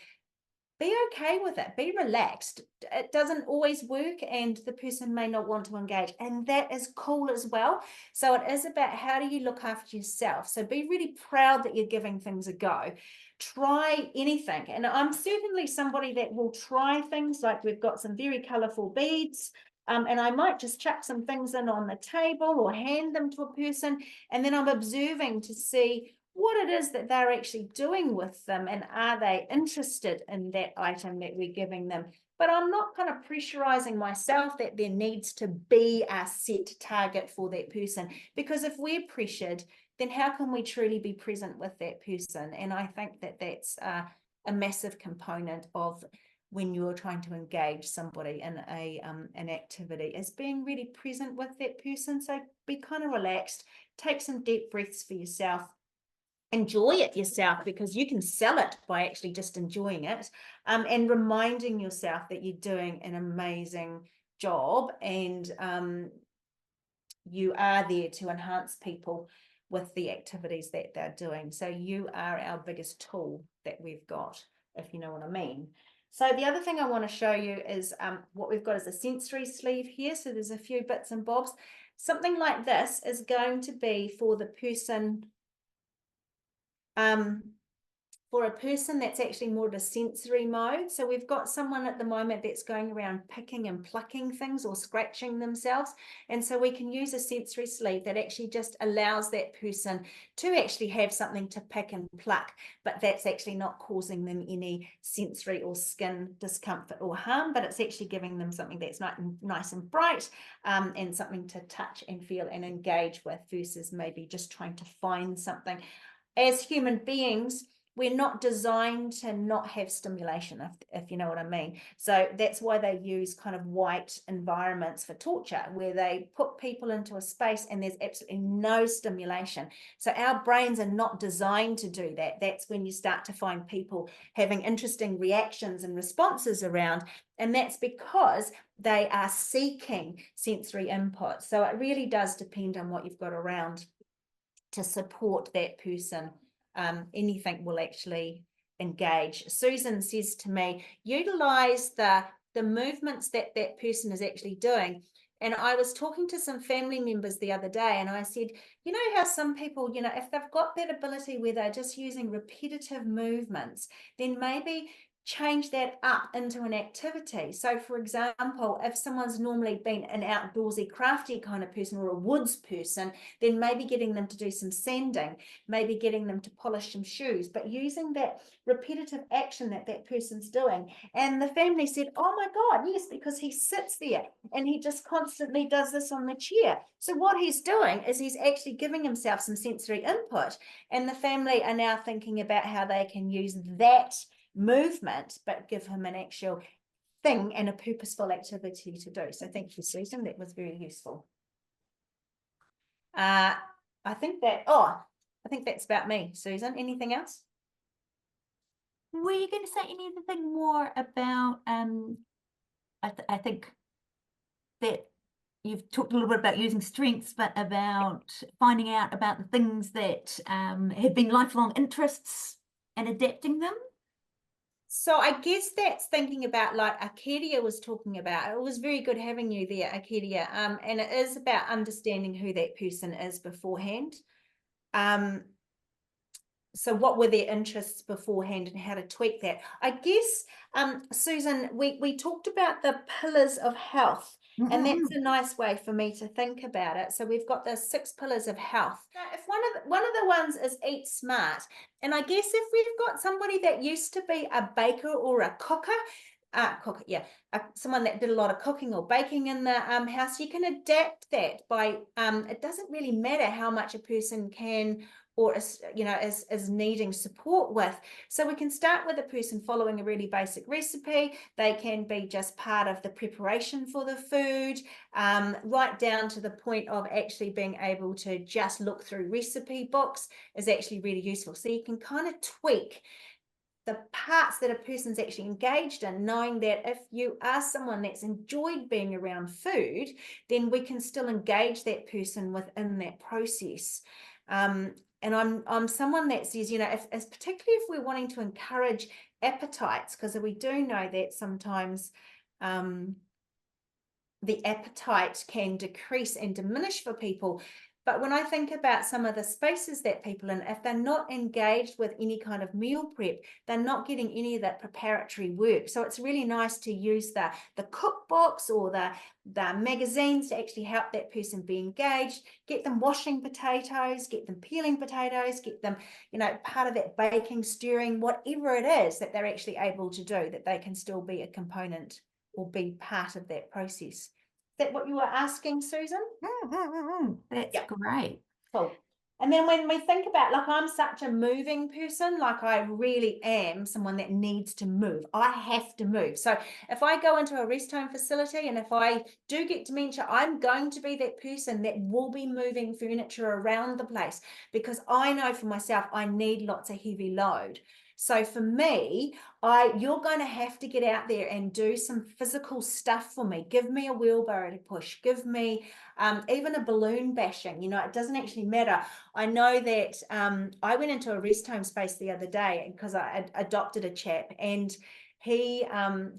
be okay with it, be relaxed. It doesn't always work and the person may not want to engage, and that is cool as well. So it is about, how do you look after yourself? So be really proud that you're giving things a go. Try anything. And I'm certainly somebody that will try things, like we've got some very colorful beads, and I might just chuck some things in on the table or hand them to a person, and then I'm observing to see what it is that they're actually doing with them, and are they interested in that item that we're giving them. But I'm not kind of pressurizing myself that there needs to be a set target for that person, because if we're pressured, then how can we truly be present with that person? And I think that that's a massive component of when you're trying to engage somebody in an activity, is being really present with that person. So be kind of relaxed, take some deep breaths for yourself, enjoy it yourself, because you can sell it by actually just enjoying it, and reminding yourself that you're doing an amazing job, and you are there to enhance people with the activities that they're doing. So you are our biggest tool that we've got, if you know what I mean. So the other thing I want to show you is what we've got is a sensory sleeve here. So there's a few bits and bobs. Something like this is going to be for the person for a person that's actually more of a sensory mode. So we've got someone at the moment that's going around picking and plucking things or scratching themselves. And so we can use a sensory sleeve that actually just allows that person to actually have something to pick and pluck, but that's actually not causing them any sensory or skin discomfort or harm, but it's actually giving them something that's nice and bright, and something to touch and feel and engage with versus maybe just trying to find something. As human beings, we're not designed to not have stimulation, if you know what I mean. So that's why they use kind of white environments for torture, where they put people into a space and there's absolutely no stimulation. So our brains are not designed to do that. That's when you start to find people having interesting reactions and responses around. And that's because they are seeking sensory input. So it really does depend on what you've got around to support that person. Anything will actually engage. Susan says to me, utilize the movements that that person is actually doing. And I was talking to some family members the other day, and I said, you know how some people, you know, if they've got that ability where they're just using repetitive movements, then maybe change that up into an activity. So for example, if someone's normally been an outdoorsy, crafty kind of person or a woods person, then maybe getting them to do some sanding, maybe getting them to polish some shoes, but using that repetitive action that that person's doing. And the family said, oh my God, yes, because he sits there and he just constantly does this on the chair. So what he's doing is he's actually giving himself some sensory input. And the family are now thinking about how they can use that movement, but give him an actual thing and a purposeful activity to do. So thank you, Susan. That was very useful. I think that's about me, Susan. Anything else? Were you going to say anything more about, I think that you've talked a little bit about using strengths, but about finding out about the things that have been lifelong interests and adapting them? So I guess that's thinking about, like Ocquidea was talking about. It was very good having you there, Ocquidea. And it is about understanding who that person is beforehand. So what were their interests beforehand and how to tweak that? I guess, Susan, we talked about the pillars of health. And that's a nice way for me to think about it. So we've got the 6 pillars of health. Now, if one of the ones is eat smart, and I guess if we've got somebody that used to be a baker or a cooker, someone that did a lot of cooking or baking in the house, you can adapt that by, it doesn't really matter how much a person can or is needing support with. So we can start with a person following a really basic recipe. They can be just part of the preparation for the food, right down to the point of actually being able to just look through recipe books is actually really useful. So you can kind of tweak the parts that a person's actually engaged in, knowing that if you are someone that's enjoyed being around food, then we can still engage that person within that process. And I'm someone that says, if particularly if we're wanting to encourage appetites, because we do know that sometimes the appetite can decrease and diminish for people. But when I think about some of the spaces that people in, if they're not engaged with any kind of meal prep, they're not getting any of that preparatory work. So it's really nice to use the cookbooks or the magazines to actually help that person be engaged, get them washing potatoes, get them peeling potatoes, get them, part of that baking, stirring, whatever it is that they're actually able to do, that they can still be a component or be part of that process. Is that what you were asking, Susan? That's great. Cool. And then when we think about, like, I'm such a moving person, like I really am someone that needs to move. I have to move. So if I go into a rest home facility and if I do get dementia, I'm going to be that person that will be moving furniture around the place because I know for myself, I need lots of heavy load. So for me, you're going to have to get out there and do some physical stuff for me. Give me a wheelbarrow to push. Give me even a balloon bashing. It doesn't actually matter. I know that I went into a rest home space the other day because I adopted a chap, and they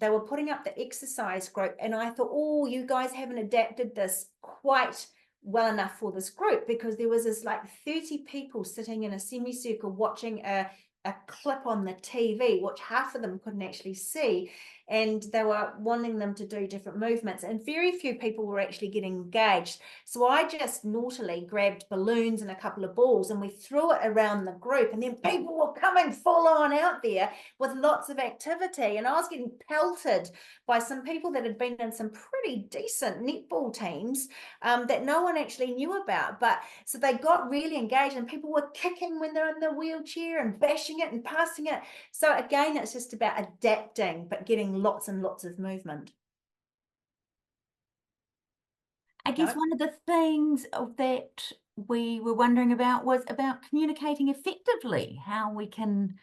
were putting up the exercise group, and I thought, oh, you guys haven't adapted this quite well enough for this group, because there was this like 30 people sitting in a semicircle watching a a clip on the TV, which half of them couldn't actually see, and they were wanting them to do different movements, and very few people were actually getting engaged. So I just naughtily grabbed balloons and a couple of balls, and we threw it around the group, and then people were coming full on out there with lots of activity, and I was getting pelted by some people that had been in some pretty decent netball teams that no one actually knew about. But so they got really engaged, and people were kicking when they're in the wheelchair and bashing it and passing it. So again, it's just about adapting, but getting lots and lots of movement. I guess one of the things that we were wondering about was about communicating effectively, how we can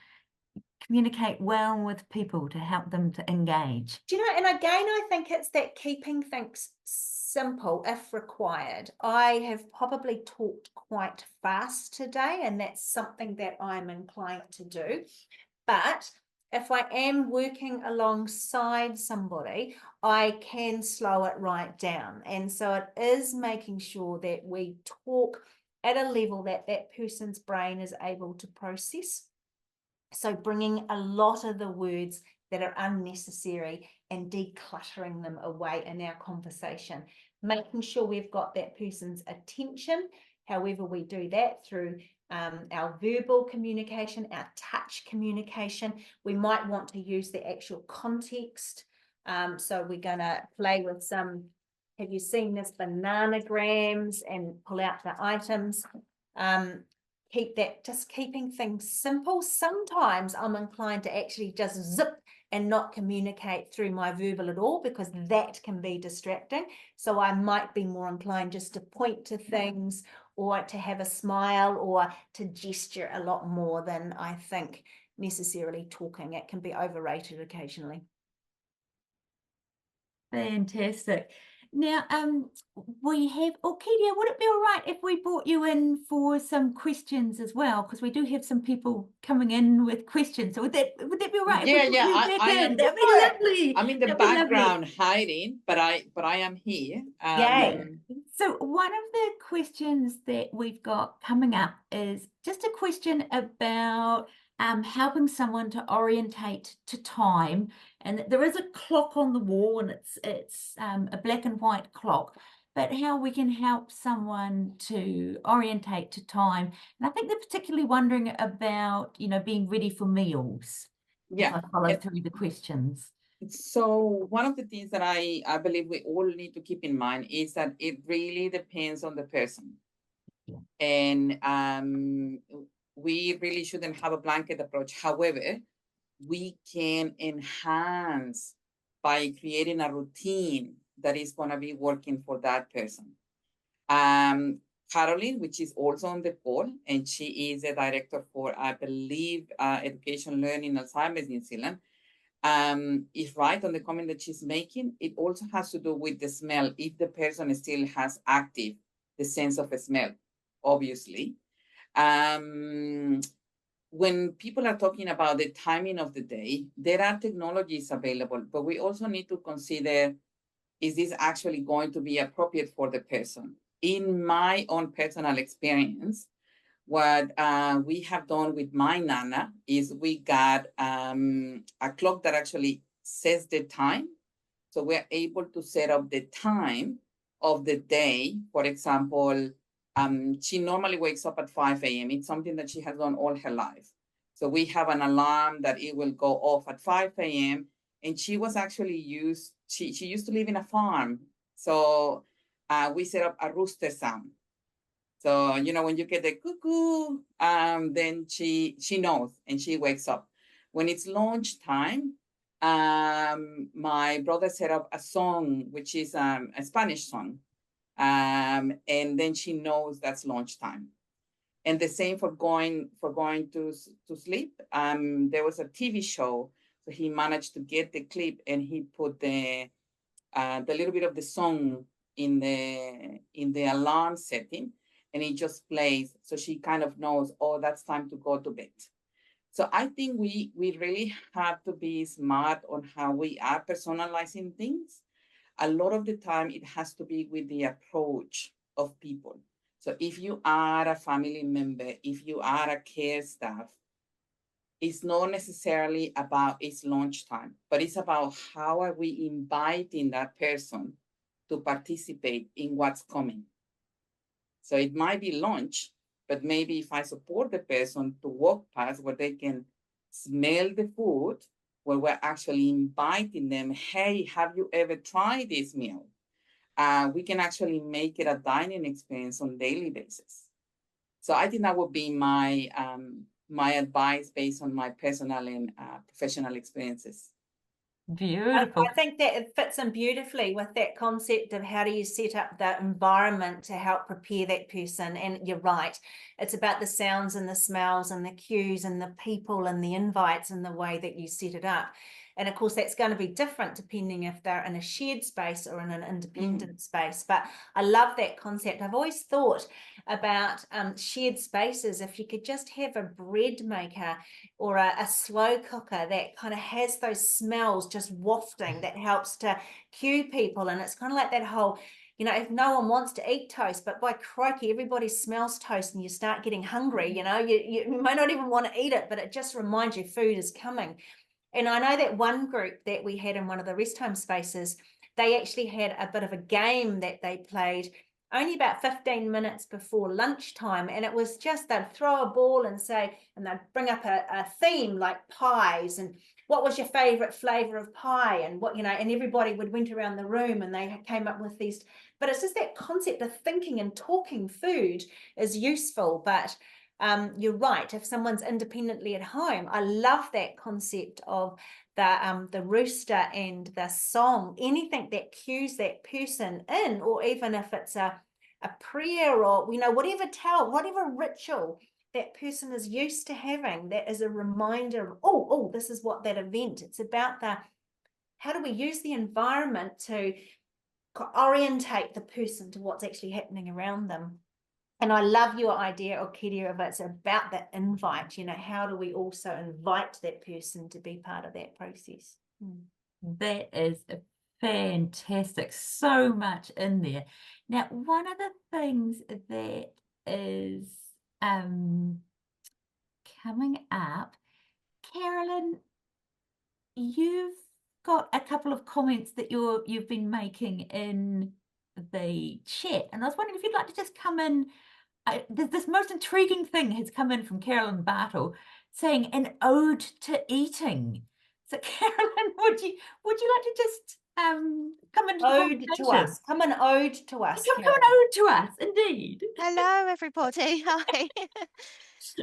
communicate well with people to help them to engage. Do you know, and again, I think it's that keeping things simple if required. I have probably talked quite fast today, and that's something that I'm inclined to do. But if I am working alongside somebody, I can slow it right down. And so it is making sure that we talk at a level that that person's brain is able to process. So bringing a lot of the words that are unnecessary and decluttering them away in our conversation, making sure we've got that person's attention. However, we do that through our verbal communication, our touch communication. We might want to use the actual context. So we're going to play with some, have you seen this, bananagrams, and pull out the items. Keep that, just keeping things simple. Sometimes I'm inclined to actually just zip and not communicate through my verbal at all, because that can be distracting. So I might be more inclined just to point to things, or to have a smile, or to gesture a lot more than I think necessarily talking. It can be overrated occasionally. Fantastic. Now, we have, Orquidea, would it be all right if we brought you in for some questions as well? Because we do have some people coming in with questions. So would that be all right? Yeah, if we brought you back I in? am. That'd be lovely. I'm in the That'd be lovely. background hiding, but I am here. Yay. So one of the questions that we've got coming up is just a question about helping someone to orientate to time. And there is a clock on the wall, and it's a black and white clock, but how we can help someone to orientate to time. And I think they're particularly wondering about, you know, being ready for meals. Yeah. If I follow through the questions. So one of the things that I believe we all need to keep in mind is that it really depends on the person. Yeah. And we really shouldn't have a blanket approach. However, we can enhance by creating a routine that is going to be working for that person. Caroline, which is also on the call, and she is a director for, I believe, Education, Learning, Alzheimer's New Zealand, is right on the comment that she's making. It also has to do with the smell, if the person still has active the sense of a smell, obviously. When people are talking about the timing of the day, there are technologies available, but we also need to consider, is this actually going to be appropriate for the person? In my own personal experience, what we have done with my Nana is we got a clock that actually says the time. So we're able to set up the time of the day. For example, she normally wakes up at 5 a.m. It's something that she has done all her life. So we have an alarm that it will go off at 5 a.m. And she was actually she used to live in a farm. So we set up a rooster sound. So, you know, when you get the cuckoo, then she knows and she wakes up. When it's lunchtime, my brother set up a song, which is a Spanish song. And then she knows that's lunchtime. And the same for going to sleep. There was a TV show, so he managed to get the clip and he put the little bit of the song in the alarm setting, and it just plays. So she kind of knows, oh, that's time to go to bed. So I think we really have to be smart on how we are personalizing things. A lot of the time, it has to be with the approach of people. So if you are a family member, if you are a care staff, it's not necessarily about its lunchtime, but it's about how are we inviting that person to participate in what's coming. So it might be lunch, but maybe if I support the person to walk past where they can smell the food, where we're actually inviting them, hey, have you ever tried this meal? We can actually make it a dining experience on a daily basis. So I think that would be my my advice based on my personal and professional experiences. Beautiful. I think that it fits in beautifully with that concept of how do you set up the environment to help prepare that person. And you're right, it's about the sounds and the smells and the cues and the people and the invites and the way that you set it up. And of course, that's going to be different depending if they're in a shared space or in an independent space. But I love that concept. I've always thought about shared spaces. If you could just have a bread maker or a slow cooker that kind of has those smells just wafting, that helps to cue people. And it's kind of like that whole, you know, if no one wants to eat toast, but by crikey, everybody smells toast and you start getting hungry, you know, you might not even want to eat it, but it just reminds you food is coming. And I know that one group that we had in one of the rest home spaces, they actually had a bit of a game that they played only about 15 minutes before lunchtime. And it was just, they'd throw a ball and say, and they'd bring up a theme like pies, and what was your favorite flavor of pie, and what, you know, and everybody went around the room and they came up with these. But it's just that concept of thinking and talking food is useful. But you're right, if someone's independently at home, I love that concept of the rooster and the song, anything that cues that person in, or even if it's a prayer or, you know, whatever ritual that person is used to having, that is a reminder of, oh, this is what that event, it's about how do we use the environment to orientate the person to what's actually happening around them. And I love your idea, Orquidea, of it's about that invite, you know, how do we also invite that person to be part of that process? That is fantastic. So much in there. Now, one of the things that is coming up, Carolyn, you've got a couple of comments that you've been making in the chat, and I was wondering if you'd like to just come in. This most intriguing thing has come in from Carolyn Bartle saying an ode to eating. So Carolyn, would you like to just come into the Ode to us. Come an ode to us. Come an ode to us, indeed. Hello, everybody. Hi.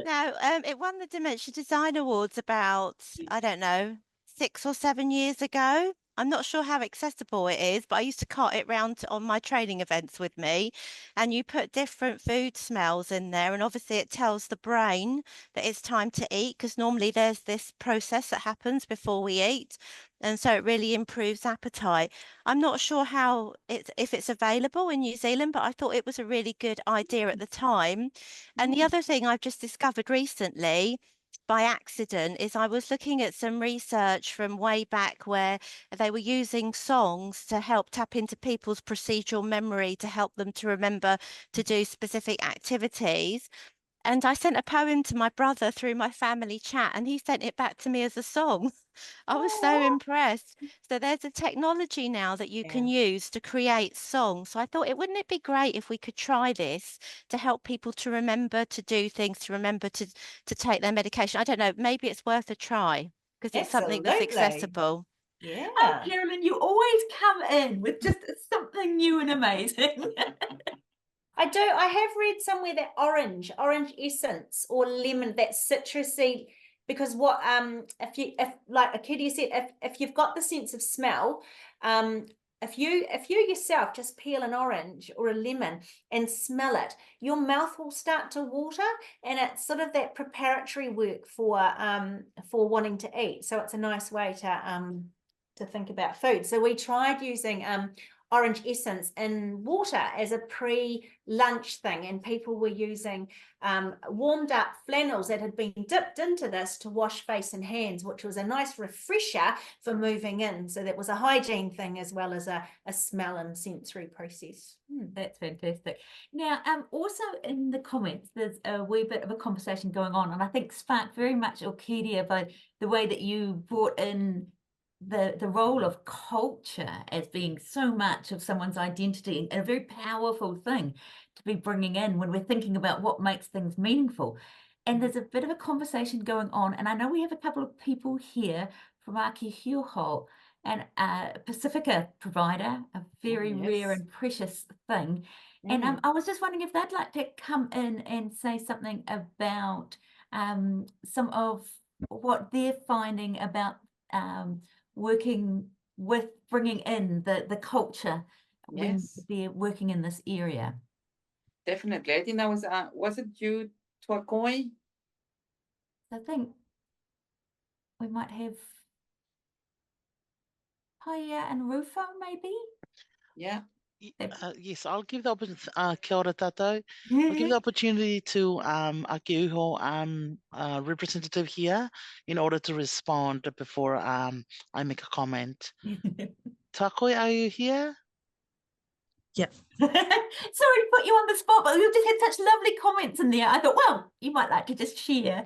Now, it won the Dementia Design Awards about, I don't know, 6 or 7 years ago. I'm not sure how accessible it is, but I used to cart it round on my training events with me, and you put different food smells in there, and obviously it tells the brain that it's time to eat, because normally there's this process that happens before we eat, and so it really improves appetite. I'm not sure if it's available in New Zealand, but I thought it was a really good idea at the time. And the other thing I've just discovered recently by accident is I was looking at some research from way back where they were using songs to help tap into people's procedural memory to help them to remember to do specific activities. And I sent a poem to my brother through my family chat, and he sent it back to me as a song. I was so impressed. So there's a technology now that you can use to create songs. So I thought, wouldn't it be great if we could try this to help people to remember to do things, to remember to take their medication? I don't know, maybe it's worth a try because it's something that's accessible. Yeah. Oh, Carolyn, you always come in with just something new and amazing. I do. I have read somewhere that orange essence or lemon, that citrusy, because what if like Orquidea said, if you've got the sense of smell, if you yourself just peel an orange or a lemon and smell it, your mouth will start to water, and it's sort of that preparatory work for wanting to eat. So it's a nice way to think about food. So we tried using orange essence in water as a pre-lunch thing, and people were using warmed up flannels that had been dipped into this to wash face and hands, which was a nice refresher for moving in. So that was a hygiene thing as well as a smell and sensory process. That's fantastic. Now, also in the comments, there's a wee bit of a conversation going on, and I think sparked very much Orquidea by the way that you brought in the role of culture as being so much of someone's identity, and a very powerful thing to be bringing in when we're thinking about what makes things meaningful. And there's a bit of a conversation going on, and I know we have a couple of people here from Aotearoa, and Pacifica provider, a very rare Yes. and precious thing. And I was just wondering if they'd like to come in and say something about some of what they're finding about working with bringing in the culture when Yes. they're working in this area. Definitely. I think that was it you, Tuakoi? I think we might have Haya and Rufo, maybe? Yeah. Yes, I'll give the opportunity. Kia ora tātou. I'll give the opportunity to Aotearoa representative here in order to respond before I make a comment. Takoi, are you here? Sorry to put you on the spot, but you just had such lovely comments in there. I thought, well, you might like to just share.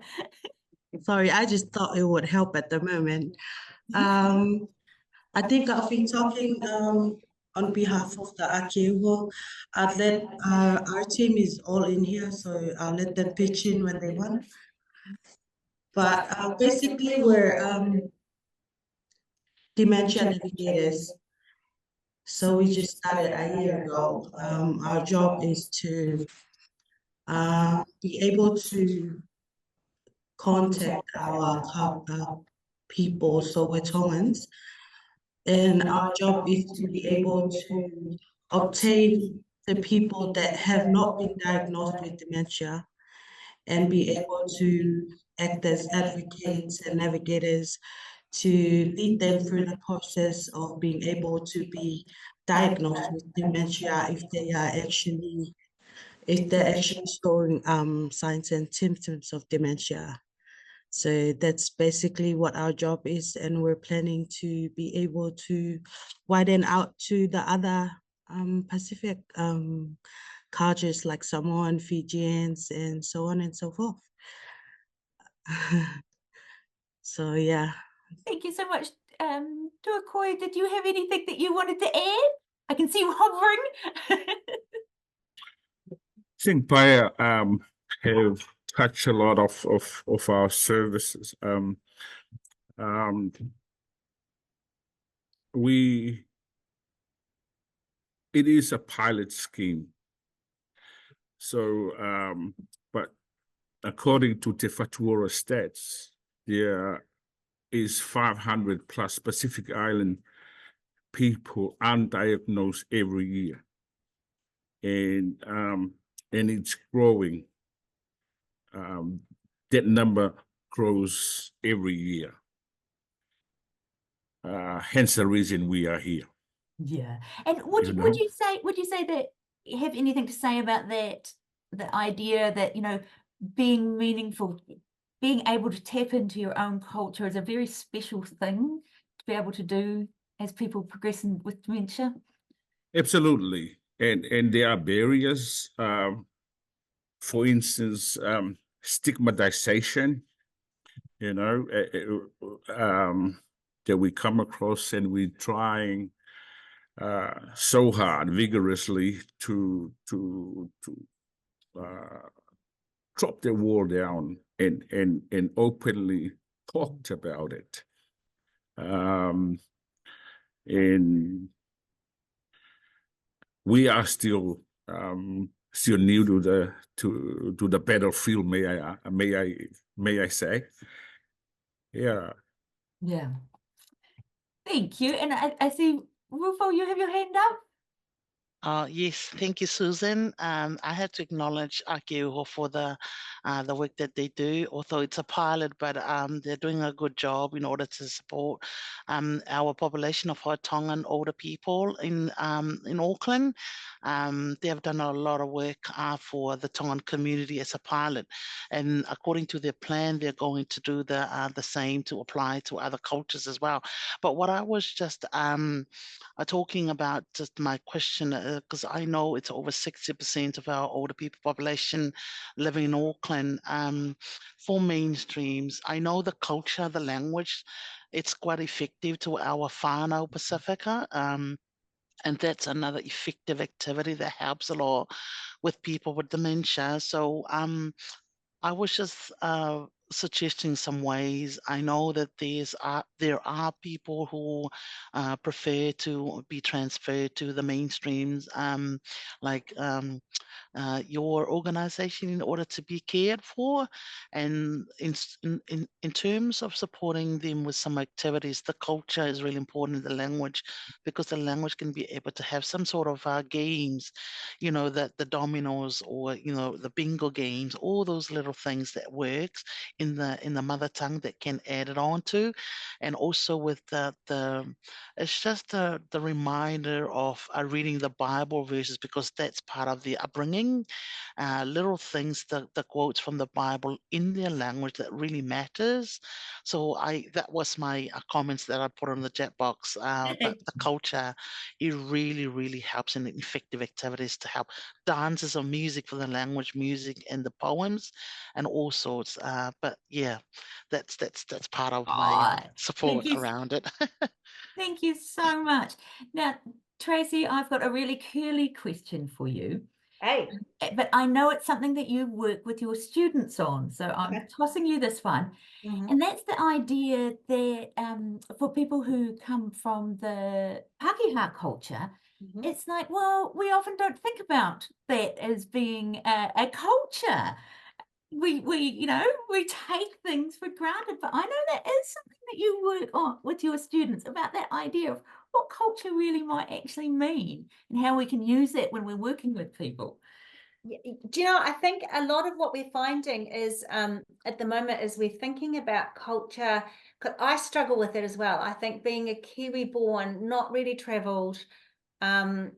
Sorry, I just thought it would help at the moment. I think I'll be talking on behalf of the Aotearoa. I'll let our team is all in here, so I'll let them pitch in when they want. But basically, we're dementia navigators. So we just started a year ago. Our job is to be able to contact our people, so we're Tongans, and our job is to be able to obtain the people that have not been diagnosed with dementia and be able to act as advocates and navigators to lead them through the process of being able to be diagnosed with dementia if they're actually showing signs and symptoms of dementia. So that's basically what our job is, and we're planning to be able to widen out to the other Pacific cultures like Samoan, Fijians, and so on and so forth. So yeah. Thank you so much. Tuakoi, did you have anything that you wanted to add? I can see you hovering. I think Paya have touched a lot of our services. It is a pilot scheme. So, but according to Te Whatuora stats, there is 500 plus Pacific Island people undiagnosed every year. And it's growing. That number grows every year. Hence the reason we are here. Yeah. And would you say that you have anything to say about that, the idea that, you know, being meaningful, being able to tap into your own culture is a very special thing to be able to do as people progress with dementia? Absolutely. And there are barriers, for instance, stigmatization, you know, that we come across, and we're trying so hard, vigorously to drop the wall down and openly talked about it. And we are still new to the battlefield, may I say? Yeah. Yeah. Thank you. And I see, Rufo, you have your hand Yes, thank you, Susan. I have to acknowledge Akeuho for the work that they do, although it's a pilot, but they're doing a good job in order to support our population of Tongan older people in Auckland. They have done a lot of work for the Tongan community as a pilot, and according to their plan, they're going to do the same to apply to other cultures as well. But what I was just talking about, just my question, because I know it's over 60% of our older people population living in Auckland. For mainstreams, I know the culture, the language, it's quite effective to our whānau Pacifica. And that's another effective activity that helps a lot with people with dementia. So I was just suggesting some ways. I know that there are people who prefer to be transferred to the mainstreams, like your organization, in order to be cared for. And in terms of supporting them with some activities, the culture is really important, the language, because the language can be able to have some sort of games, that the dominoes, or the bingo games, all those little things that works in the mother tongue that can add it on to. And also with the it's just the reminder of reading the Bible verses, because that's part of the upbringing. Little things, the quotes from the Bible in their language, that really matters. So that was my comments that I put on the chat box. But the culture, it really, really helps in effective activities to help dances or music for the language, music and the poems, and all sorts. But yeah, that's part of my support around it. Thank you so much. Now, Tracey, I've got a really curly question for you. Hey. But I know it's something that you work with your students on. So I'm tossing you this one. And that's the idea that for people who come from the Pākehā culture, it's like, well, we often don't think about that as being a culture. We take things for granted, but I know that is something that you work on with your students, about that idea of what culture really might actually mean and how we can use that when we're working with people. Do you know, I think a lot of what we're finding is at the moment is we're thinking about culture. I struggle with it as well. I think being a Kiwi born, not really traveled, I'm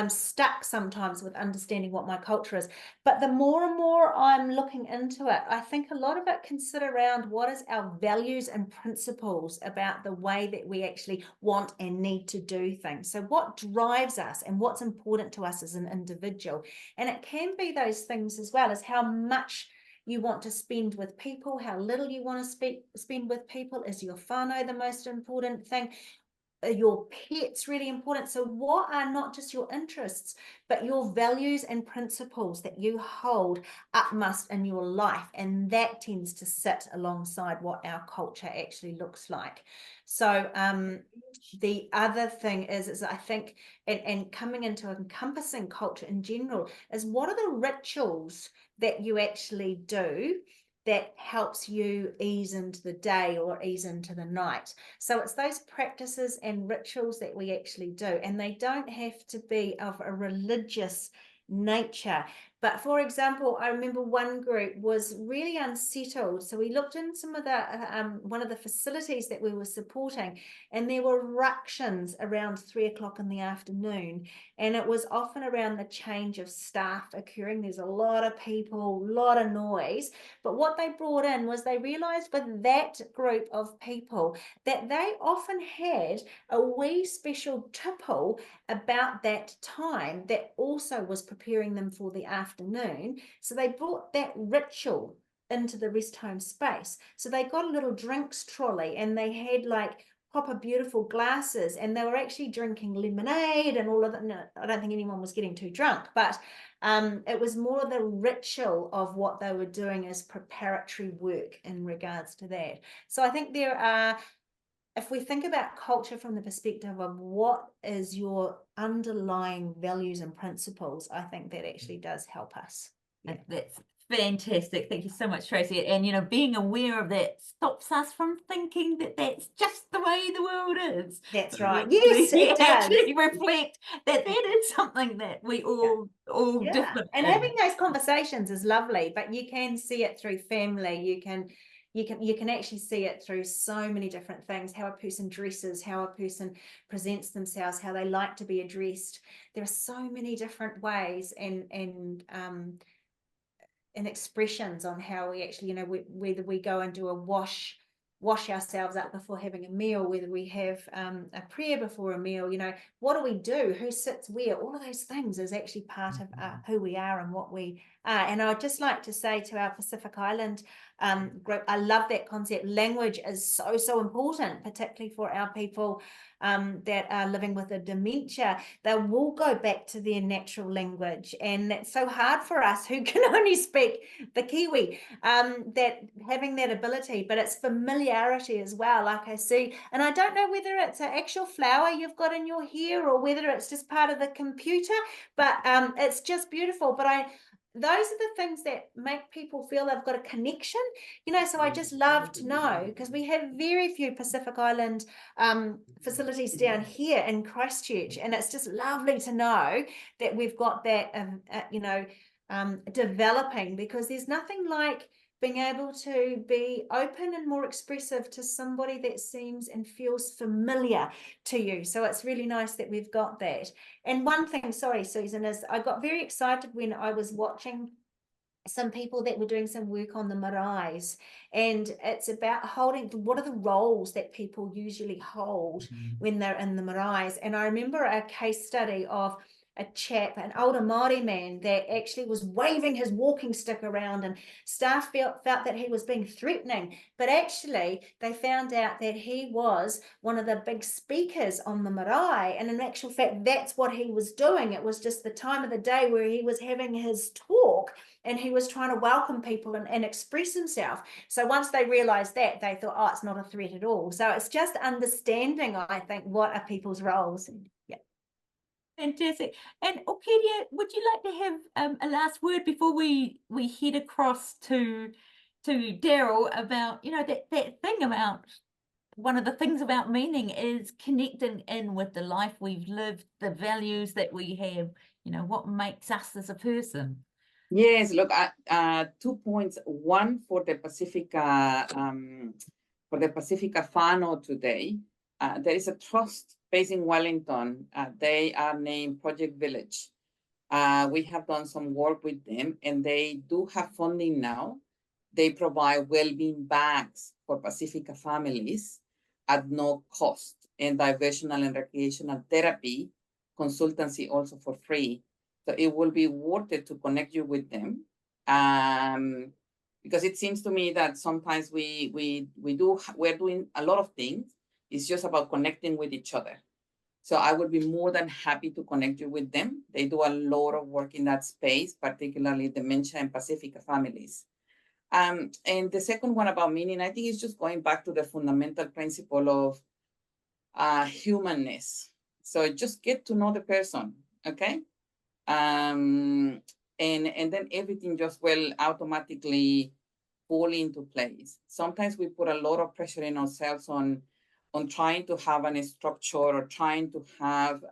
stuck sometimes with understanding what my culture is. But the more and more I'm looking into it, I think a lot of it can sit around what is our values and principles about the way that we actually want and need to do things. So what drives us and what's important to us as an individual. And it can be those things as well as how much you want to spend with people, how little you want to spend with people. Is your whānau the most important thing? Your pet's really important. So what are not just your interests, but your values and principles that you hold upmost in your life? And that tends to sit alongside what our culture actually looks like. So the other thing is I think, and coming into encompassing culture in general, is what are the rituals that you actually do that helps you ease into the day or ease into the night. So it's those practices and rituals that we actually do, and they don't have to be of a religious nature. But for example, I remember one group was really unsettled. So we looked in some of the one of the facilities that we were supporting, and there were ructions around 3 o'clock in the afternoon. And it was often around the change of staff occurring. There's a lot of people, a lot of noise. But what they brought in was they realized with that group of people that they often had a wee special tipple about that time that also was preparing them for the afternoon. So they brought that ritual into the rest home space. So they got a little drinks trolley, and they had like proper beautiful glasses, and they were actually drinking lemonade and all of that. No, I don't think anyone was getting too drunk, but it was more the ritual of what they were doing as preparatory work in regards to that. So I think there are, if we think about culture from the perspective of what is your underlying values and principles, I think that actually does help us. Yeah. That's Fantastic. Thank you so much, Tracey. And, you know, being aware of that stops us from thinking that that's just the way the world is. That's So right. we Yes, actually- it does. actually reflect that is something that we all Yeah. different. And in. having those conversations is lovely, but you can see it through family. You can actually see it through so many different things, how a person dresses, how a person presents themselves, how they like to be addressed. There are so many different ways and expressions on how we actually, you know, whether we go and do a wash ourselves up before having a meal, whether we have a prayer before a meal, you know, what do, who sits where, all of those things is actually part of who we are and what we are. And I'd just like to say to our Pacific Island group, I love that concept. Language is so important, particularly for our people that are living with a dementia. They will go back to their natural language, and that's so hard for us who can only speak the Kiwi, that having that ability, but it's familiarity as well. Like I see, and I don't know whether it's an actual flower you've got in your hair or whether it's just part of the computer, but it's just beautiful. But those are the things that make people feel they've got a connection, you know. So I just love to know, because we have very few Pacific Island facilities down here in Christchurch, and it's just lovely to know that we've got that you know, developing, because there's nothing like being able to be open and more expressive to somebody that seems and feels familiar to you. So it's really nice that we've got that. And one thing, sorry, Susan, is I got very excited when I was watching some people that were doing some work on the maraes, and it's about holding, what are the roles that people usually hold when they're in the maraes. And I remember a case study of a chap, an older Māori man, that actually was waving his walking stick around, and staff felt that he was being threatening, but actually they found out that he was one of the big speakers on the marae, and in actual fact that's what he was doing. It was just the time of the day where he was having his talk, and he was trying to welcome people and express himself. So once they realized that, they thought, oh, it's not a threat at all. So it's just understanding, I think, what are people's roles. Yeah. Fantastic. And Orquidea, would you like to have a last word before we head across to Daryl about, you know, that thing about, one of the things about meaning is connecting in with the life we've lived, the values that we have, you know, what makes us as a person. Yes, look, 2 points. One for the Pacifica Whānau today. There is a trust based in Wellington. They are named Project Village. We have done some work with them, and they do have funding now. They provide well-being bags for Pacifica families at no cost, and diversional and recreational therapy consultancy also for free. So it will be worth it to connect you with them, because it seems to me that sometimes we're doing a lot of things. It's just about connecting with each other. So I would be more than happy to connect you with them. They do a lot of work in that space, particularly dementia and Pacifica families. And the second one about meaning, I think it's just going back to the fundamental principle of humanness. So just get to know the person, okay? And then everything just will automatically fall into place. Sometimes we put a lot of pressure in ourselves on trying to have a structure or trying to have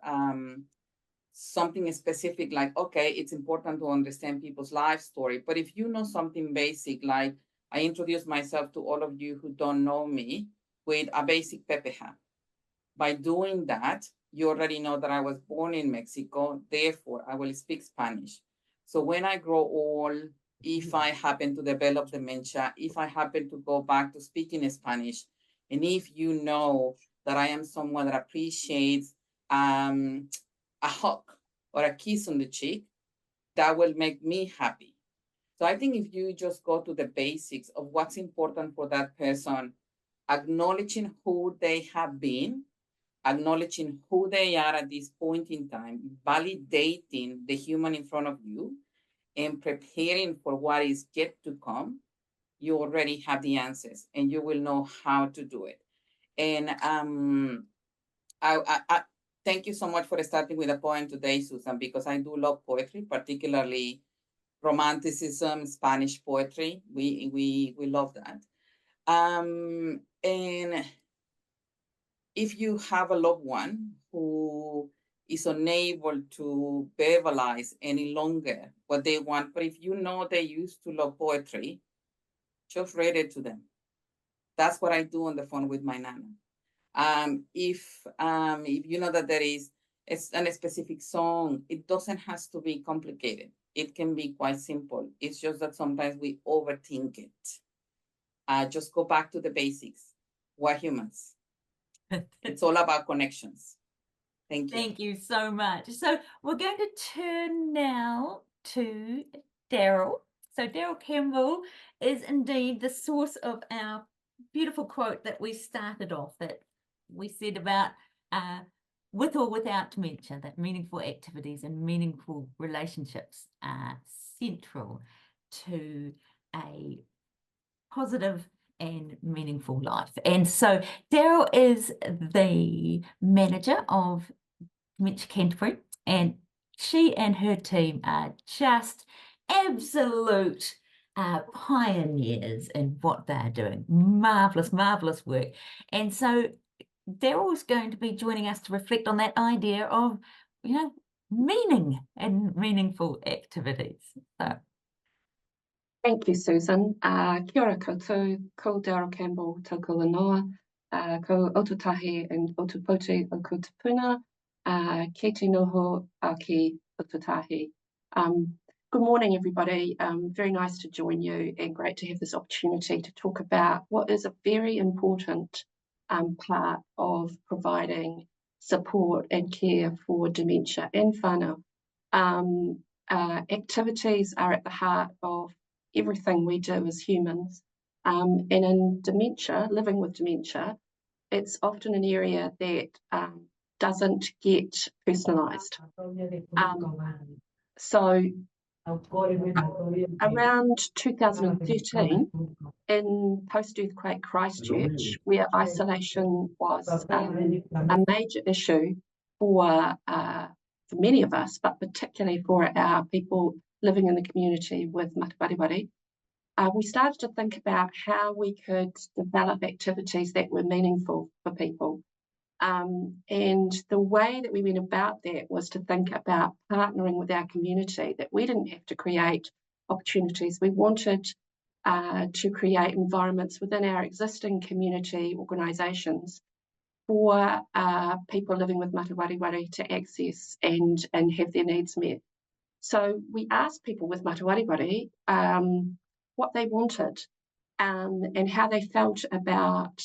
something specific, like, okay, it's important to understand people's life story. But if you know something basic, like I introduce myself to all of you who don't know me with a basic pepeha. By doing that, you already know that I was born in Mexico, therefore I will speak Spanish. So when I grow old, if I happen to develop dementia, if I happen to go back to speaking Spanish, and if you know that I am someone that appreciates a hug or a kiss on the cheek, that will make me happy. So I think if you just go to the basics of what's important for that person, acknowledging who they have been, acknowledging who they are at this point in time, validating the human in front of you, and preparing for what is yet to come, you already have the answers and you will know how to do it. And I thank you so much for starting with a poem today, Susan, because I do love poetry, particularly romanticism, Spanish poetry. We love that. And if you have a loved one who is unable to verbalize any longer what they want, but if you know they used to love poetry, just read it to them. That's what I do on the phone with my nana. If you know that there is a specific song, it doesn't have to be complicated. It can be quite simple. It's just that sometimes we overthink it. Just go back to the basics. We're humans. It's all about connections. Thank you. Thank you so much. So we're going to turn now to Daryl. So Daryl Campbell is indeed the source of our beautiful quote that we started off, that we said about with or without dementia, that meaningful activities and meaningful relationships are central to a positive and meaningful life. And so Daryl is the manager of Dementia Canterbury, and she and her team are just absolute pioneers in what they're doing. Marvelous, marvelous work. And so Daryl's going to be joining us to reflect on that idea of, you know, meaning and meaningful activities. So thank you, Susan. Kia ora koutou, ko Daryl Campbell, tauko wanoa, ko Ototahi and Otupoti o Kutupuna, ki te noho aki Ototahi. Good morning, everybody. Very nice to join you and great to have this opportunity to talk about what is a very important part of providing support and care for dementia and whānau. Activities are at the heart of everything we do as humans. And in dementia, living with dementia, it's often an area that doesn't get personalised. So around 2013, in post-earthquake Christchurch, where isolation was a major issue for many of us, but particularly for our people living in the community with matawariwari, we started to think about how we could develop activities that were meaningful for people. And the way that we went about that was to think about partnering with our community, that we didn't have to create opportunities. We wanted to create environments within our existing community organisations for people living with matawariwari to access and have their needs met. So we asked people with matawariwari what they wanted and how they felt about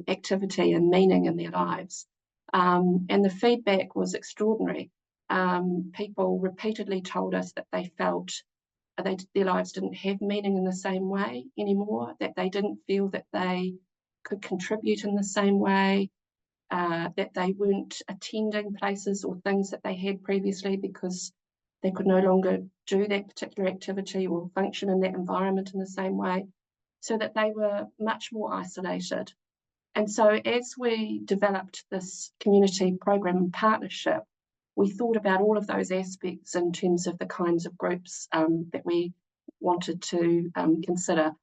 activity and meaning in their lives. And the feedback was extraordinary. People repeatedly told us that they felt their lives didn't have meaning in the same way anymore, that they didn't feel that they could contribute in the same way, that they weren't attending places or things that they had previously because they could no longer do that particular activity or function in that environment in the same way, so that they were much more isolated. And so as we developed this community program and partnership, we thought about all of those aspects in terms of the kinds of groups that we wanted to consider.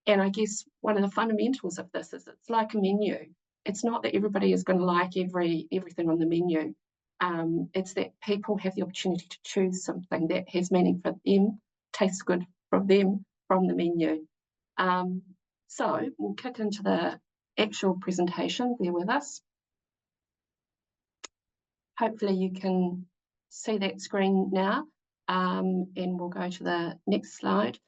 And I guess one of the fundamentals of this is it's like a menu. It's not that everybody is going to like everything on the menu. It's that people have the opportunity to choose something that has meaning for them, tastes good for them from the menu. So we'll kick into the actual presentation. Bear with us. Hopefully you can see that screen now, and we'll go to the next slide.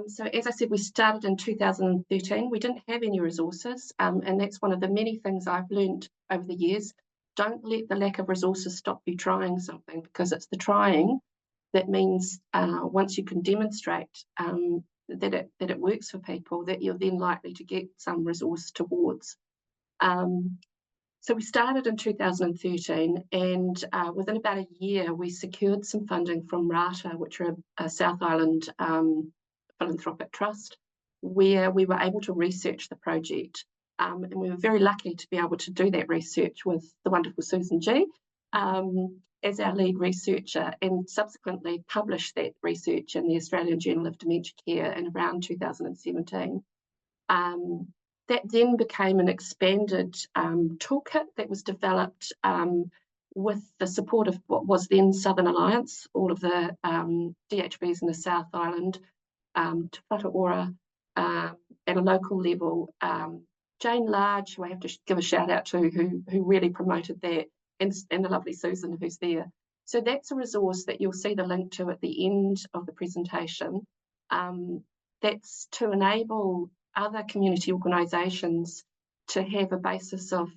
So as I said, we started in 2013. We didn't have any resources, and that's one of the many things I've learned over the years. Don't let the lack of resources stop you trying something, because it's the trying that means once you can demonstrate that it works for people, that you're then likely to get some resource towards. So we started in 2013, and within about a year, we secured some funding from RATA, which are a South Island philanthropic trust, where we were able to research the project. And we were very lucky to be able to do that research with the wonderful Susan G. as our lead researcher and subsequently published that research in the Australian Journal of Dementia Care in around 2017. That then became an expanded toolkit that was developed with the support of what was then Southern Alliance, all of the DHBs in the South Island, Te Whataora, at a local level. Jane Large, who I have to give a shout out to, who really promoted that, and the lovely Susan who's there. So that's a resource that you'll see the link to at the end of the presentation. That's to enable other community organisations to have a basis of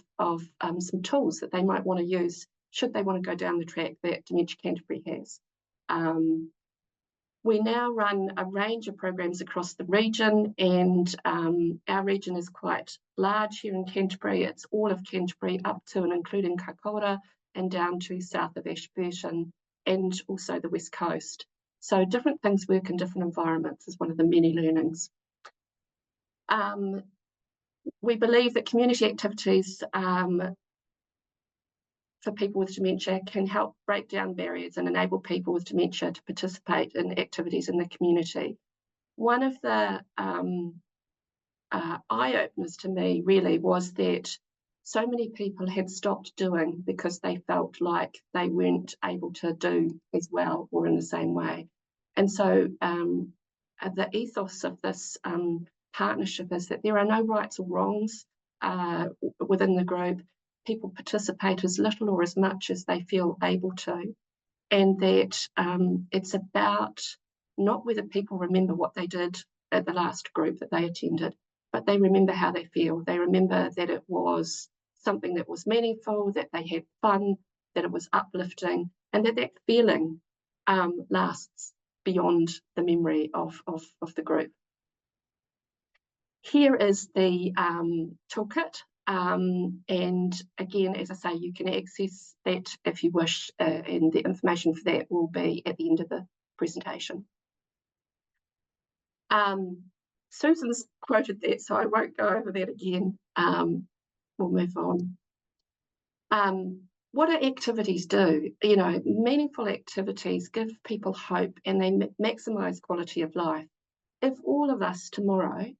some tools that they might want to use should they want to go down the track that Dementia Canterbury has. We now run a range of programs across the region, and our region is quite large here in Canterbury. It's all of Canterbury up to and including Kaikoura and down to south of Ashburton and also the West Coast. So different things work in different environments is one of the many learnings. We believe that community activities for people with dementia can help break down barriers and enable people with dementia to participate in activities in the community. One of the eye-openers to me really was that so many people had stopped doing because they felt like they weren't able to do as well or in the same way. And so the ethos of this partnership is that there are no rights or wrongs within the group. People participate as little or as much as they feel able to, and that it's about not whether people remember what they did at the last group that they attended, but they remember how they feel. They remember that it was something that was meaningful, that they had fun, that it was uplifting, and that that feeling lasts beyond the memory of the group. Here is the toolkit. And again, as I say, you can access that if you wish, and the information for that will be at the end of the presentation. Susan's quoted that, so I won't go over that again. We'll move on. What do activities do? You know, meaningful activities give people hope and they maximise quality of life. If all of us tomorrow